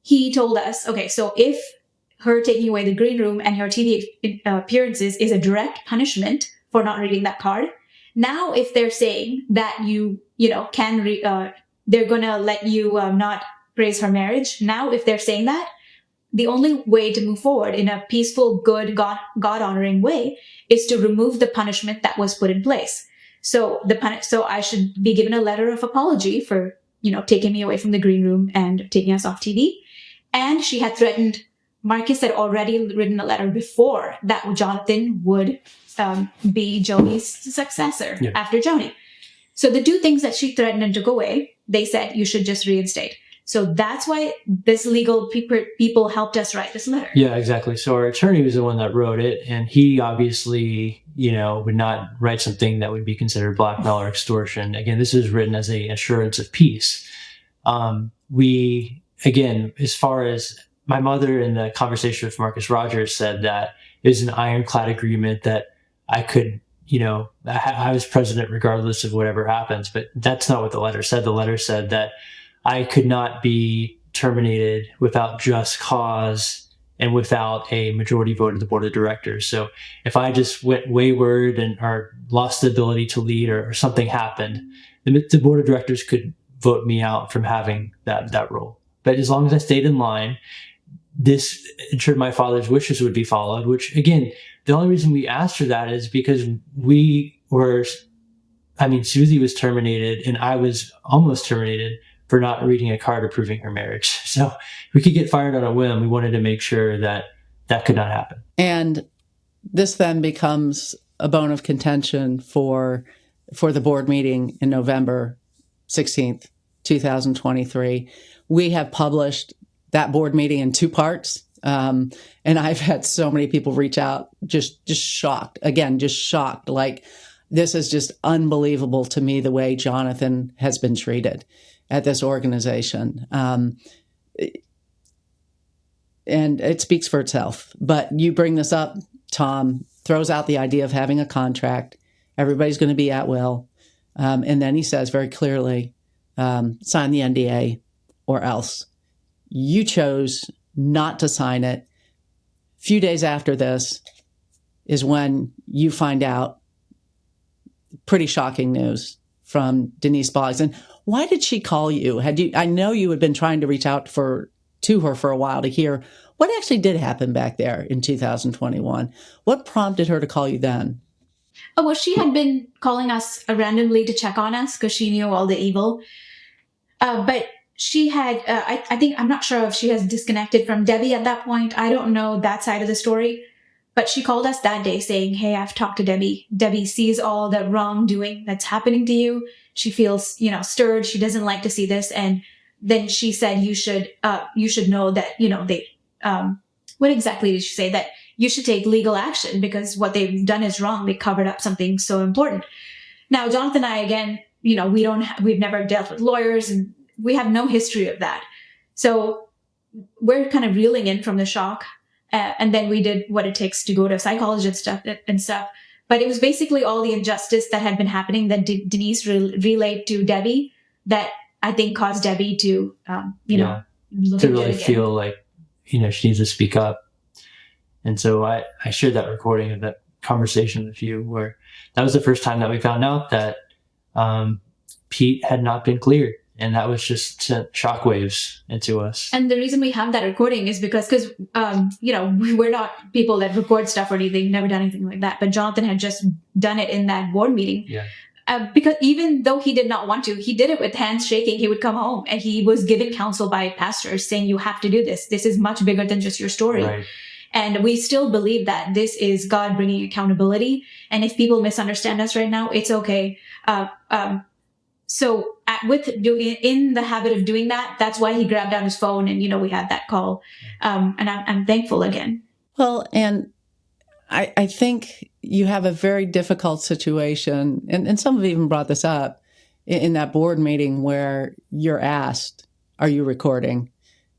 he told us, okay, so if her taking away the green room and her TV appearances is a direct punishment for not reading that card, now if they're saying that they're going to let you not praise her marriage, now if they're saying that, the only way to move forward in a peaceful, good, God-honoring way is to remove the punishment that was put in place. So I should be given a letter of apology for, taking me away from the green room and taking us off TV. And she had threatened Marcus had already written a letter before that Jonathan would be Joni's successor after Joni. So the two things that she threatened and took away, they said you should just reinstate. So that's why this legal people helped us write this letter. Yeah, exactly. So our attorney was the one that wrote it, and he obviously, would not write something that would be considered blackmail or extortion. Again, this was written as an assurance of peace. We, again, as far as my mother in the conversation with Marcus Rogers said that it was an ironclad agreement that I could, I was president regardless of whatever happens, but that's not what the letter said. The letter said that I could not be terminated without just cause and without a majority vote of the board of directors. So if I just went wayward or lost the ability to lead or something happened, the board of directors could vote me out from having that role. But as long as I stayed in line, this ensured my father's wishes would be followed, which, again, the only reason we asked for that is because Suzy was terminated and I was almost terminated for not reading a card approving her marriage. So we could get fired on a whim. We wanted to make sure that could not happen. And this then becomes a bone of contention for the board meeting in November 16th, 2023. We have published that board meeting in 2 parts. And I've had so many people reach out, just shocked. Again, just shocked. Like, this is just unbelievable to me, the way Jonathan has been treated at this organization. And it speaks for itself. But you bring this up, Tom throws out the idea of having a contract. Everybody's going to be at will. And then he says very clearly, sign the NDA or else. You chose not to sign it. A few days after this is when you find out pretty shocking news from Denise Boggs. And why did she call you? I know you had been trying to reach out to her for a while to hear what actually did happen back there in 2021. What prompted her to call you then? Oh, well, she had been calling us randomly to check on us because she knew all the evil. But she had, I'm not sure if she has disconnected from Debbie at that point. I don't know that side of the story. But she called us that day saying, hey, I've talked to Debbie. Debbie sees all the wrongdoing that's happening to you. She feels, stirred. She doesn't like to see this. And then she said, you should know that, what exactly did she say? That you should take legal action because what they've done is wrong. They covered up something so important. Now, Jonathan and I, again, we've never dealt with lawyers and we have no history of that. So we're kind of reeling in from the shock. And then we did what it takes to go to a psychologist and stuff. But it was basically all the injustice that had been happening that Denise relayed to Debbie that I think caused Debbie to, look to really feel like, she needs to speak up. And so I shared that recording of that conversation with you where that was the first time that we found out that Pete had not been cleared. And that was just sent shockwaves into us. And the reason we have that recording is because we're not people that record stuff or anything, never done anything like that. But Jonathan had just done it in that board meeting. Yeah. Because even though he did not want to, he did it with hands shaking. He would come home and he was given counsel by pastors saying, you have to do this. This is much bigger than just your story. Right. And we still believe that this is God bringing accountability. And if people misunderstand us right now, it's okay. So in the habit of doing that, that's why he grabbed out his phone and, we had that call. And I'm thankful again. Well, and I think you have a very difficult situation. And some have even brought this up in that board meeting where you're asked, are you recording?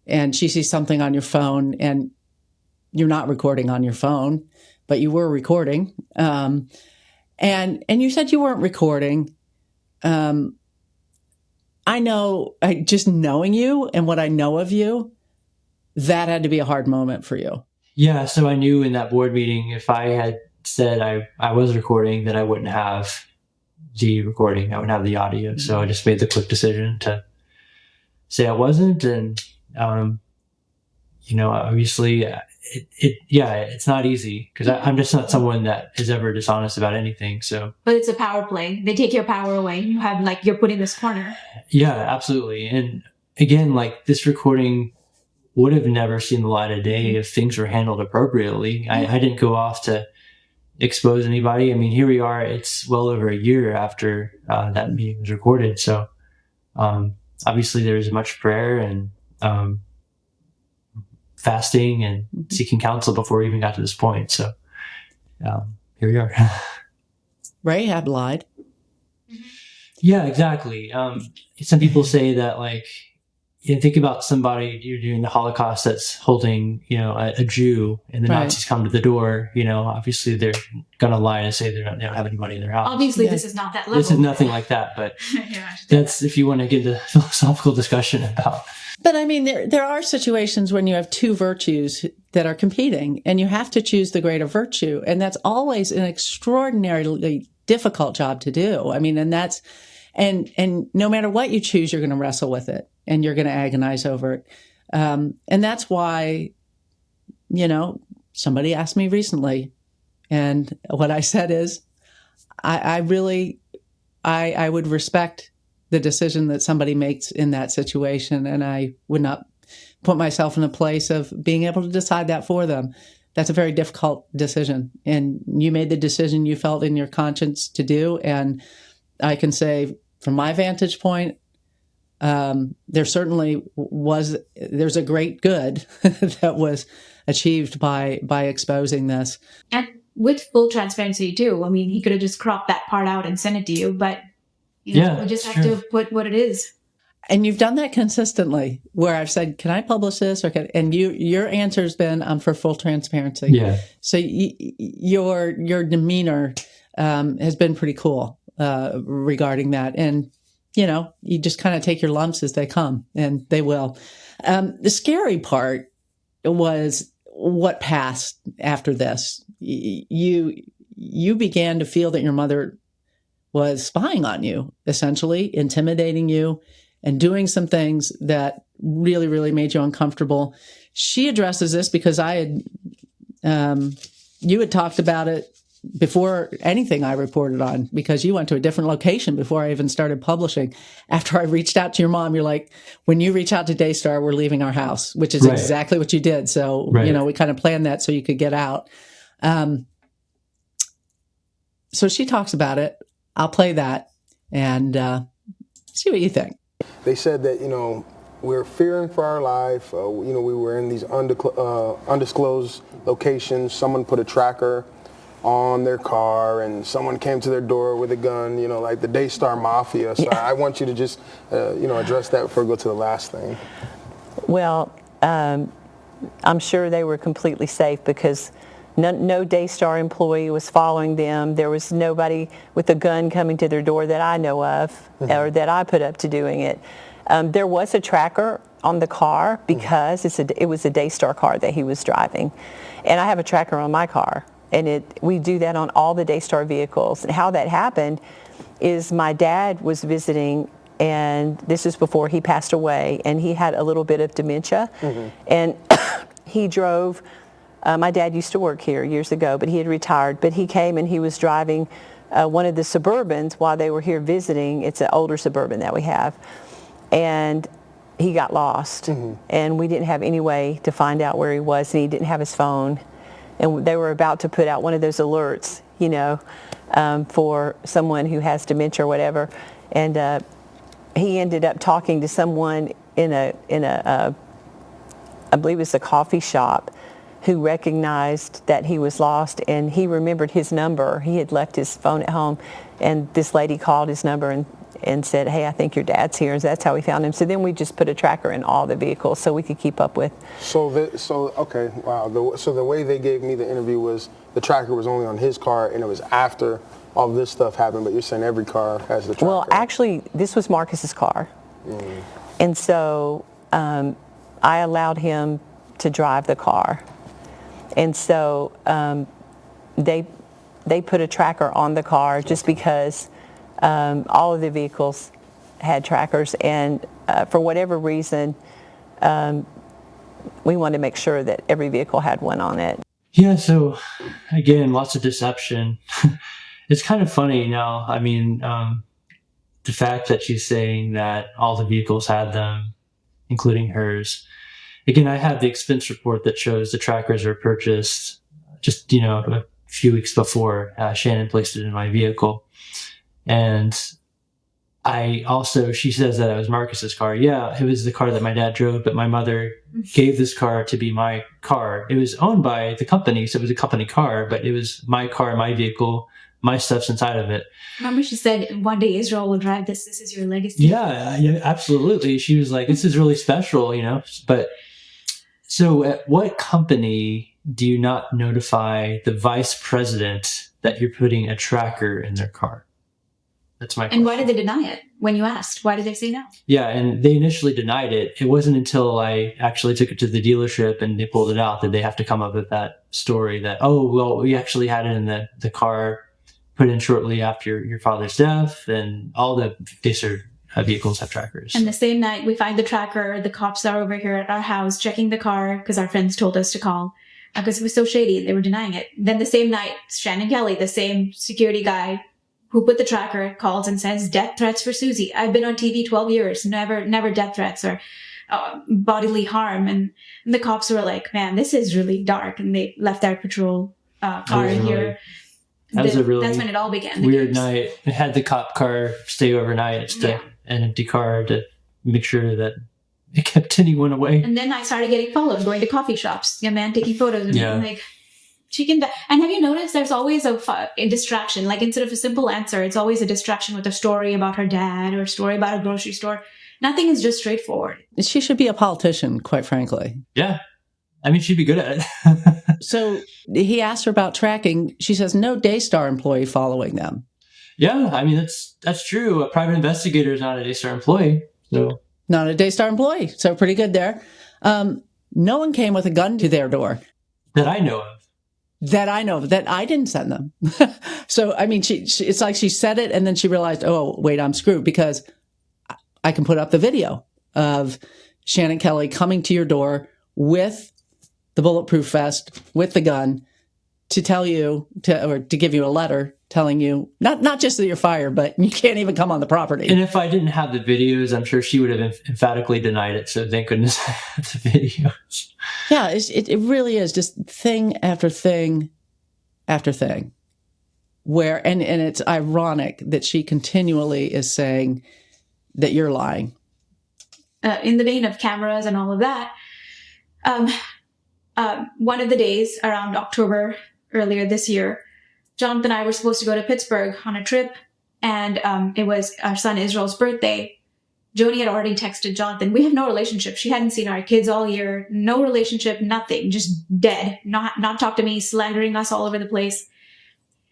And she sees something on your phone and you're not recording on your phone, but you were recording. And you said you weren't recording. I know, just knowing you and what I know of you, that had to be a hard moment for you. Yeah, so I knew in that board meeting, if I had said I was recording, that I wouldn't have the recording, I wouldn't have the audio. Mm-hmm. So I just made the quick decision to say I wasn't. And, obviously it's not easy because I'm just not someone that is ever dishonest about anything. So, but it's a power play. They take your power away. You have you're put in this corner. Yeah, absolutely. And again, this recording would have never seen the light of day if things were handled appropriately. I didn't go off to expose anybody. I mean, here we are. It's well over a year after that meeting was recorded. So obviously there's much prayer and fasting and seeking counsel before we even got to this point. So here we are. Rahab lied. Yeah, exactly. Some people say that, like, you think about somebody you're doing the Holocaust that's holding, a Jew, and the Right. Nazis come to the door. Obviously they're gonna lie and say they don't have any money in their house. Obviously, this is not that level. This is nothing like that, but Yeah. that's if you want to get into philosophical discussion about. But I mean, there are situations when you have two virtues that are competing, and you have to choose the greater virtue, and that's always an extraordinarily difficult job to do. I mean, and no matter what you choose, you're going to wrestle with it, and you're going to agonize over it, and that's why, somebody asked me recently, and what I said is, I would respect the decision that somebody makes in that situation, and I would not put myself in a place of being able to decide that for them. That's a very difficult decision, and you made the decision you felt in your conscience to do, and I can say from my vantage point, there's a great good that was achieved by exposing this. And with full transparency too. I mean, he could have just cropped that part out and sent it to you, but we just have to put what it is. And you've done that consistently, where I've said, "Can I publish this?" And your answer has been, "I'm for full transparency." Yeah. So your demeanor has been pretty cool regarding that, and you just kind of take your lumps as they come, and they will. The scary part was what passed after this. You began to feel that your mother was spying on you, essentially intimidating you, and doing some things that really, really made you uncomfortable. She addresses this because you had talked about it before anything I reported on, because you went to a different location before I even started publishing. After I reached out to your mom, you're like, when you reach out to Daystar, we're leaving our house, which is Right. exactly what you did. So, Right. We kind of planned that so you could get out. So she talks about it. I'll play that and see what you think. They said that, we're fearing for our life. We were in these undisclosed locations. Someone put a tracker on their car, and someone came to their door with a gun, like the Daystar Mafia. So I want you to just, address that before we go to the last thing. Well, I'm sure they were completely safe because no Daystar employee was following them. There was nobody with a gun coming to their door that I know of, or that I put up to doing it. There was a tracker on the car because it was a Daystar car that he was driving. And I have a tracker on my car. And we do that on all the Daystar vehicles. And how that happened is my dad was visiting, and this is before he passed away, and he had a little bit of dementia. And he drove, my dad used to work here years ago, but he had retired. But he came and he was driving one of the Suburbans while they were here visiting. It's an older Suburban that we have. And he got lost. And we didn't have any way to find out where he was, and he didn't have his phone. And they were about to put out one of those alerts, for someone who has dementia or whatever. And he ended up talking to someone in a I believe it's a coffee shop, who recognized that he was lost, and he remembered his number. He had left his phone at home, and this lady called his number and said, "Hey, I think your dad's here." And that's how we found him. So then we just put a tracker in all the vehicles so we could keep up with. Okay, wow. So the way they gave me the interview was the tracker was only on his car, and it was after all this stuff happened. But you're saying every car has the tracker. Well, actually, this was Marcus's car, and so I allowed him to drive the car, and so they put a tracker on the car just because. All of the vehicles had trackers, and for whatever reason, we wanted to make sure that every vehicle had one on it. Yeah, so again, lots of deception. It's kind of funny now. I mean, the fact that she's saying that all the vehicles had them, including hers, again, I have the expense report that shows the trackers were purchased just, a few weeks before Shannon placed it in my vehicle. And she says that it was Marcus's car. Yeah, it was the car that my dad drove, but my mother gave this car to be my car. It was owned by the company, so it was a company car, but it was my car, my vehicle, my stuff's inside of it. Remember she said, one day Israel will drive this. This is your legacy. Yeah, absolutely. She was like, this is really special, But so at what company do you not notify the vice president that you're putting a tracker in their car? That's my question. And why did they deny it when you asked? Why did they say no? Yeah, and they initially denied it. It wasn't until I actually took it to the dealership and they pulled it out that they have to come up with that story that, oh, well, we actually had it in the car put in shortly after your father's death, and all the Daystar vehicles have trackers. And the same night we find the tracker, the cops are over here at our house checking the car because our friends told us to call because it was so shady. They were denying it. Then the same night, Shannon Kelly, the same security guy who put the tracker, calls and says, death threats for Suzy. I've been on TV 12 years, never death threats or bodily harm. And the cops were like, man, this is really dark. And they left their patrol car here. That's when it all began. Weird night. I had the cop car stay overnight. It's an empty car to make sure that it kept anyone away. And then I started getting followed, going to coffee shops. A man taking photos of me. Like, chicken. And have you noticed there's always a distraction? Like instead of a simple answer, it's always a distraction with a story about her dad or a story about a grocery store. Nothing is just straightforward. She should be a politician, quite frankly. Yeah. I mean, she'd be good at it. So he asked her about tracking. She says, no Daystar employee following them. Yeah, I mean, that's true. A private investigator is not a Daystar employee. So not a Daystar employee. So pretty good there. No one came with a gun to their door. That I know of. That I didn't send them. So, I mean, she it's like she said it and then she realized, oh, wait, I'm screwed because I can put up the video of Shannon Kelly coming to your door with the bulletproof vest, with the gun to tell you or to give you a letter telling you not just that you're fired, but you can't even come on the property. And if I didn't have the videos, I'm sure she would have emphatically denied it. So thank goodness I have the videos. Yeah, it really is just thing after thing after thing. Where and it's ironic that she continually is saying that you're lying. In the vein of cameras and all of that, one of the days around October earlier this year, Jonathan and I were supposed to go to Pittsburgh on a trip, and it was our son Israel's birthday. Joni had already texted Jonathan. We have no relationship. She hadn't seen our kids all year. No relationship, nothing, just dead. Not talk to me, slandering us all over the place.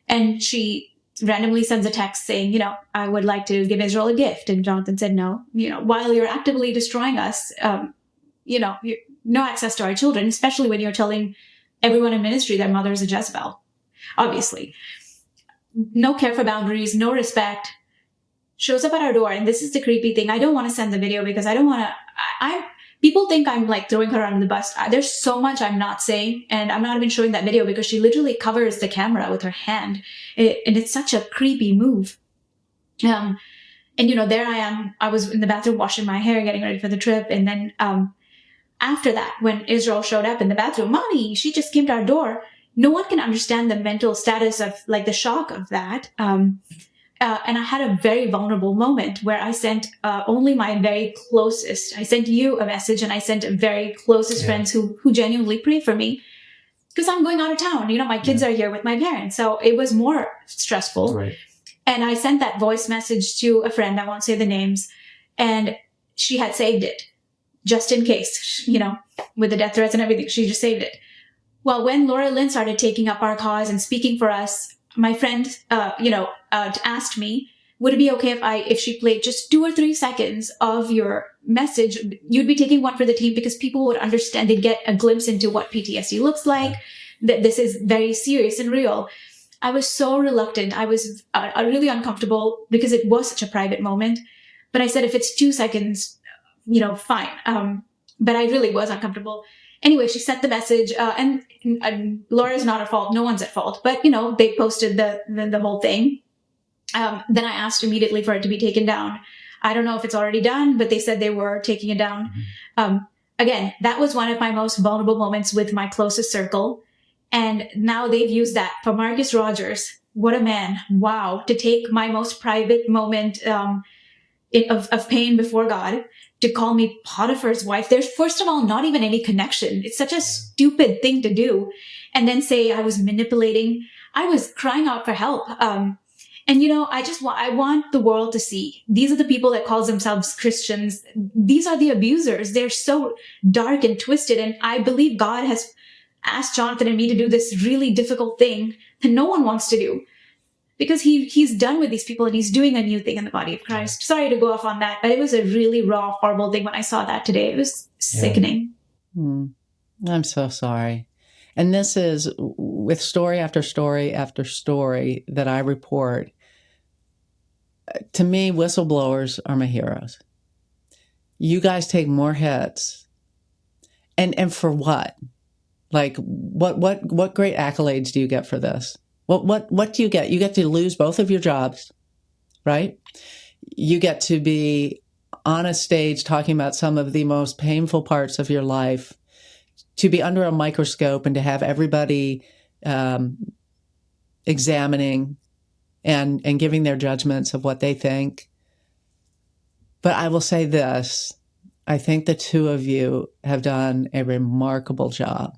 And she randomly sends a text saying, I would like to give Israel a gift. And Jonathan said, no, while you're actively destroying us, no access to our children, especially when you're telling everyone in ministry their mother is a Jezebel. Obviously. No care for boundaries, no respect. Shows up at our door. And this is the creepy thing. I don't want to send the video because I don't want to, people think I'm like throwing her under the bus. There's so much I'm not saying. And I'm not even showing that video because she literally covers the camera with her hand. And it's such a creepy move. And there I am. I was in the bathroom washing my hair, getting ready for the trip. And then, after that, when Israel showed up in the bathroom, Mommy, she just came to our door. No one can understand the mental status of like the shock of that. And I had a very vulnerable moment where I sent only my very closest. I sent you a message and I sent very closest friends who genuinely pray for me because I'm going out of town. My kids are here with my parents. So it was more stressful. Right. And I sent that voice message to a friend. I won't say the names. And she had saved it just in case, with the death threats and everything. She just saved it. Well, when Laura Lynn started taking up our cause and speaking for us, my friend, asked me, would it be okay if she played just 2 or 3 seconds of your message? You'd be taking one for the team because people would understand. They'd get a glimpse into what PTSD looks like, that this is very serious and real. I was so reluctant. I was really uncomfortable because it was such a private moment. But I said, if it's 2 seconds, fine. But I really was uncomfortable. Anyway, she sent the message, and Laura's not at fault. No one's at fault. But, they posted the whole thing. Then I asked immediately for it to be taken down. I don't know if it's already done, but they said they were taking it down. again, that was one of my most vulnerable moments with my closest circle. And now they've used that for Marcus Rogers. What a man. Wow. To take my most private moment of pain before God, to call me Potiphar's wife. There's, first of all, not even any connection. It's such a stupid thing to do. And then say I was manipulating. I was crying out for help. And, you know, I want the world to see, these are the people that call themselves Christians. These are the abusers. They're so dark and twisted. And I believe God has asked Jonathan and me to do this really difficult thing that no one wants to do, because he's done with these people and he's doing a new thing in the body of Christ. Sorry to go off on that, but it was a really raw, horrible thing when I saw that today. It was sickening. I'm so sorry. And this is with story after story after story that I report. To me, whistleblowers are my heroes. You guys take more hits. And for what? Like, what great accolades do you get for this? What do you get? You get to lose both of your jobs, right? You get to be on a stage talking about some of the most painful parts of your life, to be under a microscope and to have everybody examining and giving their judgments of what they think. But I will say this, I think the two of you have done a remarkable job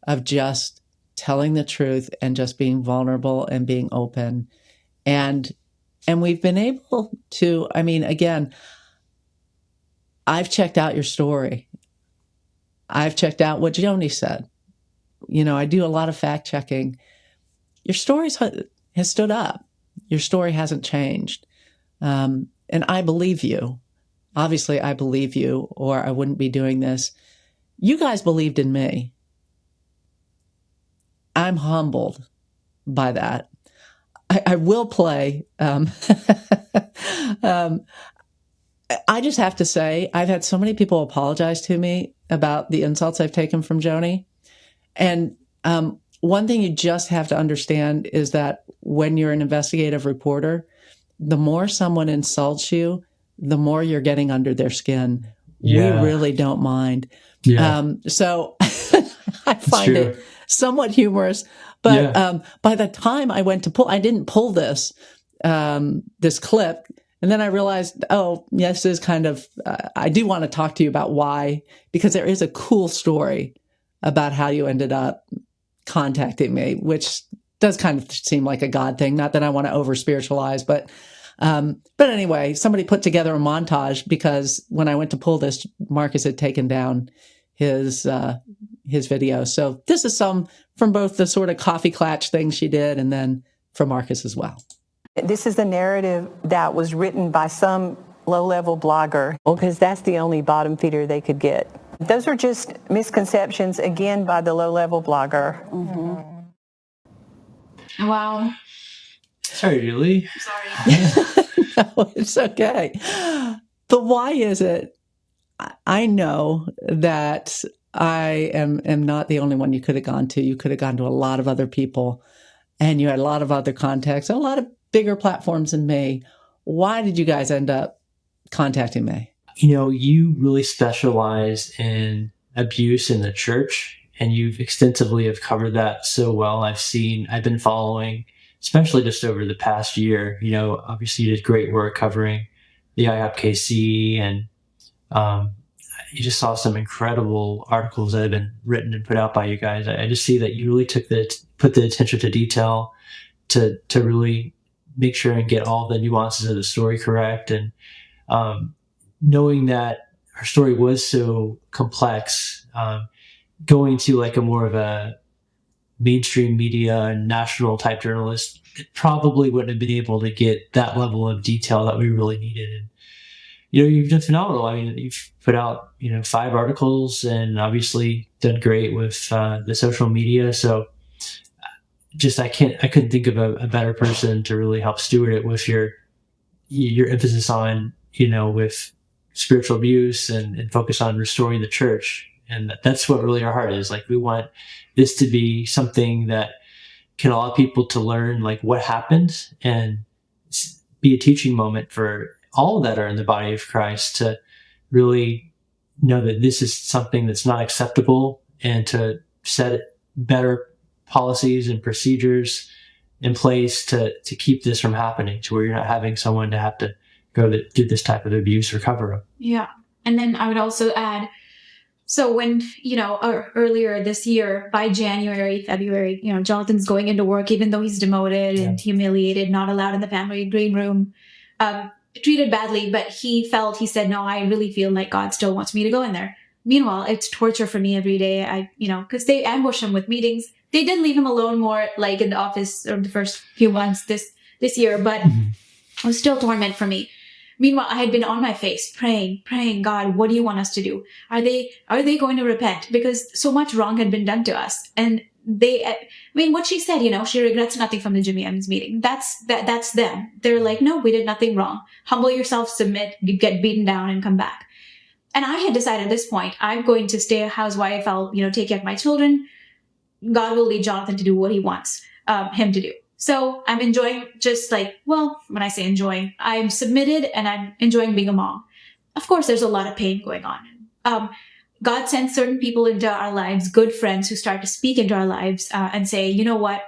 of just telling the truth and just being vulnerable and being open. And we've been able to, I mean, again, I've checked out your story. I've checked out what Joni said. You know, I do a lot of fact checking. Your story has stood up. Your story hasn't changed. And I believe you. Obviously, I believe you, or I wouldn't be doing this. You guys believed in me. I'm humbled by that. I will play. I just have to say, I've had so many people apologize to me about the insults I've taken from Joni. And one thing you just have to understand is that when you're an investigative reporter, the more someone insults you, the more you're getting under their skin. Yeah. We really don't mind. Yeah. So I find it somewhat humorous. But by the time I went to pull, I didn't pull this clip. And then I realized, oh, yes, this is kind of, I do want to talk to you about why, because there is a cool story about how you ended up contacting me, which does kind of seem like a God thing. Not that I want to over spiritualize, but anyway, somebody put together a montage because when I went to pull this, Marcus had taken down his video. So this is some from both the sort of coffee clatch thing she did and then from Marcus as well. This is the narrative that was written by some low-level blogger, because that's the only bottom feeder they could get. Those are just misconceptions, again, by the low-level blogger. Mm-hmm. Wow. Sorry, Julie. Sorry. No, it's okay. But why is it? I know that I am not the only one you could have gone to. You could have gone to a lot of other people, and you had a lot of other contacts, a lot of bigger platforms than me. Why did you guys end up contacting me? You know, you really specialize in abuse in the church, and you've extensively have covered that so well. I've been following, especially just over the past year. You know, obviously you did great work covering the IOPKC, and you just saw some incredible articles that have been written and put out by you guys. I just see that you really put the attention to detail to really make sure and get all the nuances of the story correct. And knowing that her story was so complex, going to like a more of a mainstream media, national type journalist, it probably wouldn't have been able to get that level of detail that we really needed. And, you know, you've done phenomenal. I mean, you've put out, 5 articles and obviously done great with the social media. So just, I couldn't think of a better person to really help steward it with your emphasis on, with spiritual abuse and focus on restoring the church. And that's what really our heart is. Like, we want this to be something that can allow people to learn like what happened and be a teaching moment for all that are in the body of Christ, to really know that this is something that's not acceptable, and to set better policies and procedures in place to keep this from happening, to where you're not having someone to have to go do this type of abuse or cover up. Yeah. And then I would also add, so when, earlier this year, by January, February, Jonathan's going into work, even though he's demoted and humiliated, not allowed in the family green room, treated badly, but he said, no, I really feel like God still wants me to go in there. Meanwhile, it's torture for me every day. Because they ambush him with meetings. They did leave him alone more, like in the office or the first few months this year, but it was still torment for me. Meanwhile, I had been on my face praying, God, what do you want us to do? Are they going to repent? Because so much wrong had been done to us. And what she said, she regrets nothing from the Jimmy Evans meeting. That's them. They're like, no, we did nothing wrong. Humble yourself, submit, get beaten down, and come back. And I had decided at this point, I'm going to stay a housewife. I'll, take care of my children. God will lead Jonathan to do what he wants him to do. So I'm enjoying when I say enjoying, I'm submitted and I'm enjoying being a mom. Of course, there's a lot of pain going on. God sends certain people into our lives, good friends who start to speak into our lives and say, you know what,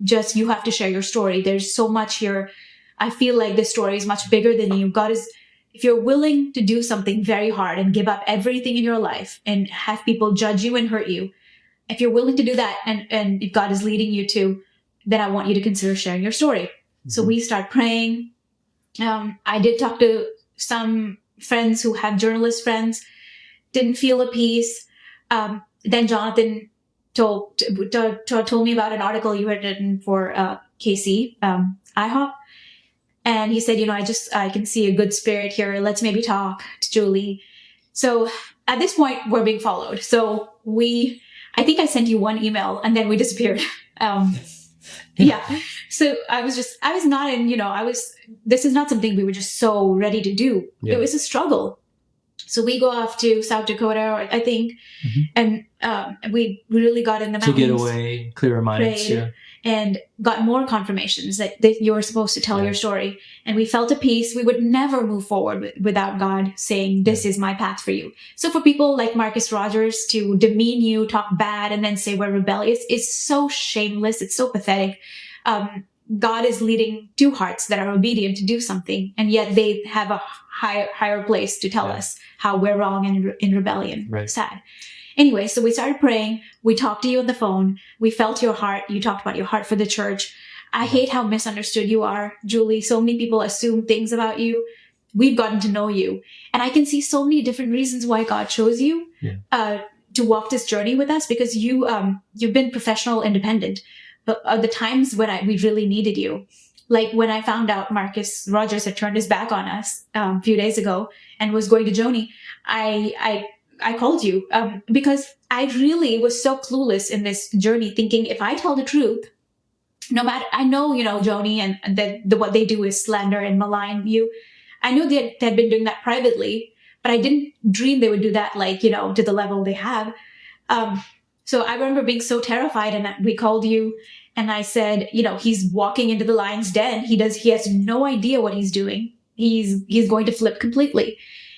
just you have to share your story. There's so much here. I feel like this story is much bigger than you. If you're willing to do something very hard and give up everything in your life and have people judge you and hurt you, if you're willing to do that and if God is leading you to, then I want you to consider sharing your story. Mm-hmm. So we start praying. I did talk to some friends who have journalist friends, didn't feel at peace. Then Jonathan told me about an article you had written for KC, IHOP. And he said, I can see a good spirit here. Let's maybe talk to Julie. So at this point, we're being followed. So I think I sent you one email and then we disappeared. Yeah. So this is not something we were just so ready to do. Yeah. It was a struggle. So we go off to South Dakota, I think, and we really got in the mountains. To get away, clear our minds, and got more confirmations that you were supposed to tell your story. And we felt at peace. We would never move forward without God saying, this is my path for you. So for people like Marcus Rogers to demean you, talk bad, and then say we're rebellious is so shameless. It's so pathetic. God is leading two hearts that are obedient to do something, and yet they have a higher place to tell us how we're wrong and in rebellion. Right. Sad. Anyway, so we started praying. We talked to you on the phone. We felt your heart. You talked about your heart for the church. I hate how misunderstood you are, Julie. So many people assume things about you. We've gotten to know you. And I can see so many different reasons why God chose you to walk this journey with us, because you've been professional, independent. But the times when we really needed you, like when I found out Marcus Rogers had turned his back on us a few days ago and was going to Joni, I called you because I really was so clueless in this journey, thinking if I tell the truth, no matter, I know, Joni and what they do is slander and malign you. I knew they had been doing that privately, but I didn't dream they would do that, to the level they have. So I remember being so terrified, and we called you and I said, he's walking into the lion's den. He has no idea what he's doing. He's going to flip completely.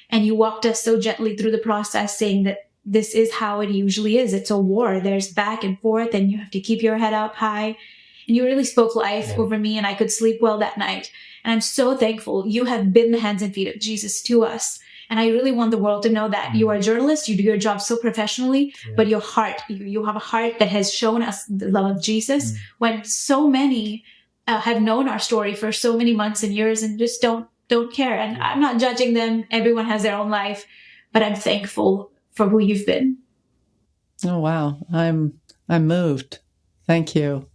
And you walked us so gently through the process, saying that this is how it usually is. It's a war. There's back and forth, and you have to keep your head up high. And you really spoke life over me, and I could sleep well that night. And I'm so thankful. You have been the hands and feet of Jesus to us. And I really want the world to know that you are a journalist. You do your job so professionally, but your heart, you have a heart that has shown us the love of Jesus when so many have known our story for so many months and years and just don't care. And I'm not judging them. Everyone has their own life, but I'm thankful for who you've been. Oh, wow. I'm moved. Thank you.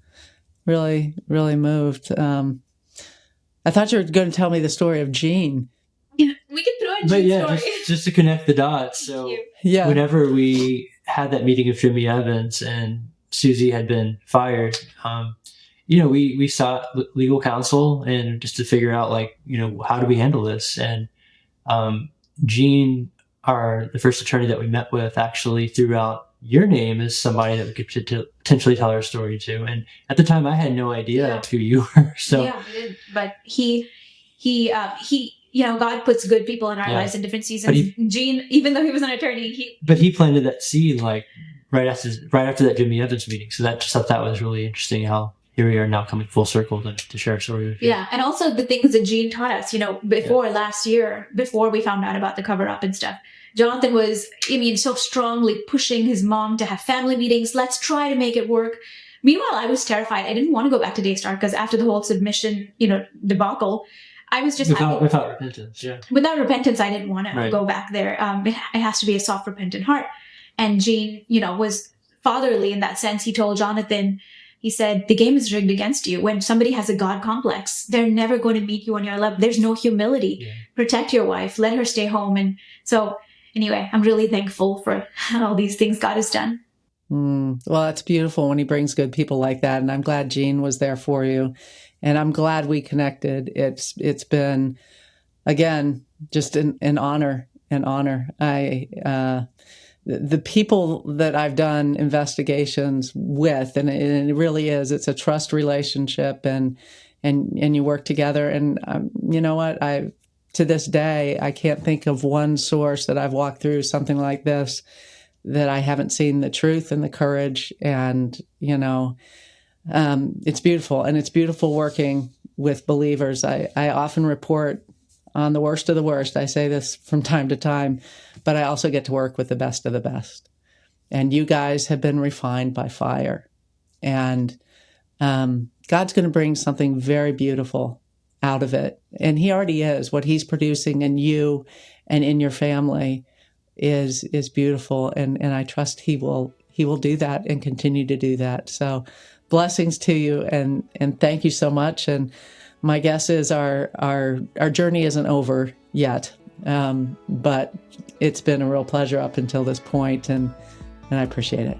Really, really moved. I thought you were going to tell me the story of Jean. Yeah, we can throw in Jean's story. Just to connect the dots. So whenever we had that meeting with Jimmy Evans and Suzy had been fired, we sought legal counsel and just to figure out how do we handle this. And Jean, the first attorney that we met with, actually threw out your name as somebody that we could potentially tell our story to. And at the time I had no idea who you were. So yeah, but he God puts good people in our lives in different seasons. Gene, even though he was an attorney, he planted that seed like right after that Jimmy Evans meeting. So that just thought that was really interesting how here we are now coming full circle to share a story with you. Yeah, and also the things that Gene taught us, before last year, before we found out about the cover-up and stuff. Jonathan was, so strongly pushing his mom to have family meetings. Let's try to make it work. Meanwhile, I was terrified. I didn't want to go back to Daystar because after the whole submission, debacle, I was just without repentance. Yeah. Without repentance, I didn't want to go back there. It has to be a soft, repentant heart. And Gene, was fatherly in that sense. He told Jonathan, he said, the game is rigged against you. When somebody has a God complex, they're never going to meet you on your level. There's no humility. Yeah. Protect your wife. Let her stay home. And so anyway, I'm really thankful for all these things God has done. Well, it's beautiful when he brings good people like that. And I'm glad Gene was there for you. And I'm glad we connected. It's been, again, just an honor. The people that I've done investigations with, and it really is, it's a trust relationship, and you work together. And you know what? To this day, I can't think of one source that I've walked through something like this that I haven't seen the truth and the courage. And, it's beautiful. And it's beautiful working with believers. I often report on the worst of the worst. I say this from time to time, but I also get to work with the best of the best. And you guys have been refined by fire. And God's going to bring something very beautiful out of it. And he already is. What he's producing in you and in your family is beautiful. And I trust he will do that and continue to do that. So blessings to you, and thank you so much. And my guess is our journey isn't over yet, but it's been a real pleasure up until this point, and I appreciate it.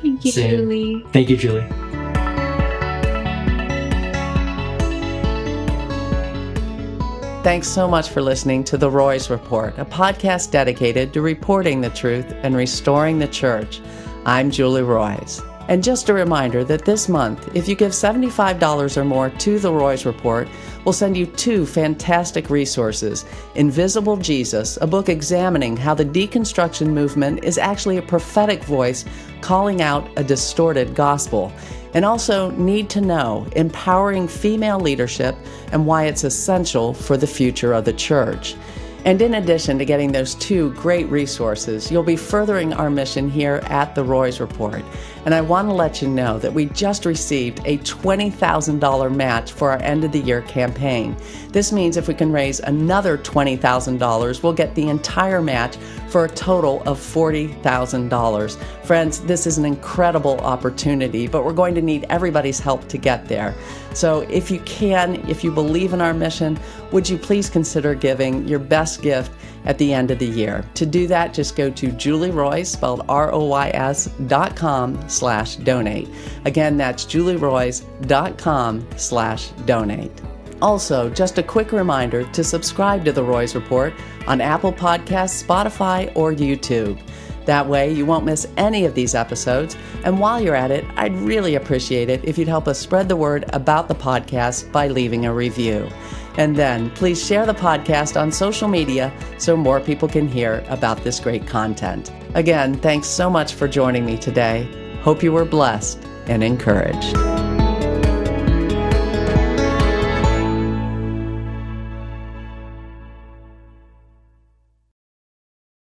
Thank you, Julie. Thank you, Julie. Thanks so much for listening to The Roys Report, a podcast dedicated to reporting the truth and restoring the church. I'm Julie Roys. And just a reminder that this month, if you give $75 or more to The Roys Report, we'll send you 2 fantastic resources. Invisible Jesus, a book examining how the deconstruction movement is actually a prophetic voice calling out a distorted gospel. And also Need to Know, empowering female leadership and why it's essential for the future of the church. And in addition to getting those 2 great resources, you'll be furthering our mission here at The Roys Report. And I want to let you know that we just received a $20,000 match for our end of the year campaign. This means if we can raise another $20,000, we'll get the entire match for a total of $40,000. Friends, this is an incredible opportunity, but we're going to need everybody's help to get there. So if you can, if you believe in our mission, would you please consider giving your best gift at the end of the year? To do that, just go to julieroys, spelled ROYS.com/donate. Again, that's julieroys.com/donate. Also, just a quick reminder to subscribe to The Roys Report on Apple Podcasts, Spotify, or YouTube. That way, you won't miss any of these episodes. And while you're at it, I'd really appreciate it if you'd help us spread the word about the podcast by leaving a review. And then please share the podcast on social media so more people can hear about this great content. Again, thanks so much for joining me today. Hope you were blessed and encouraged.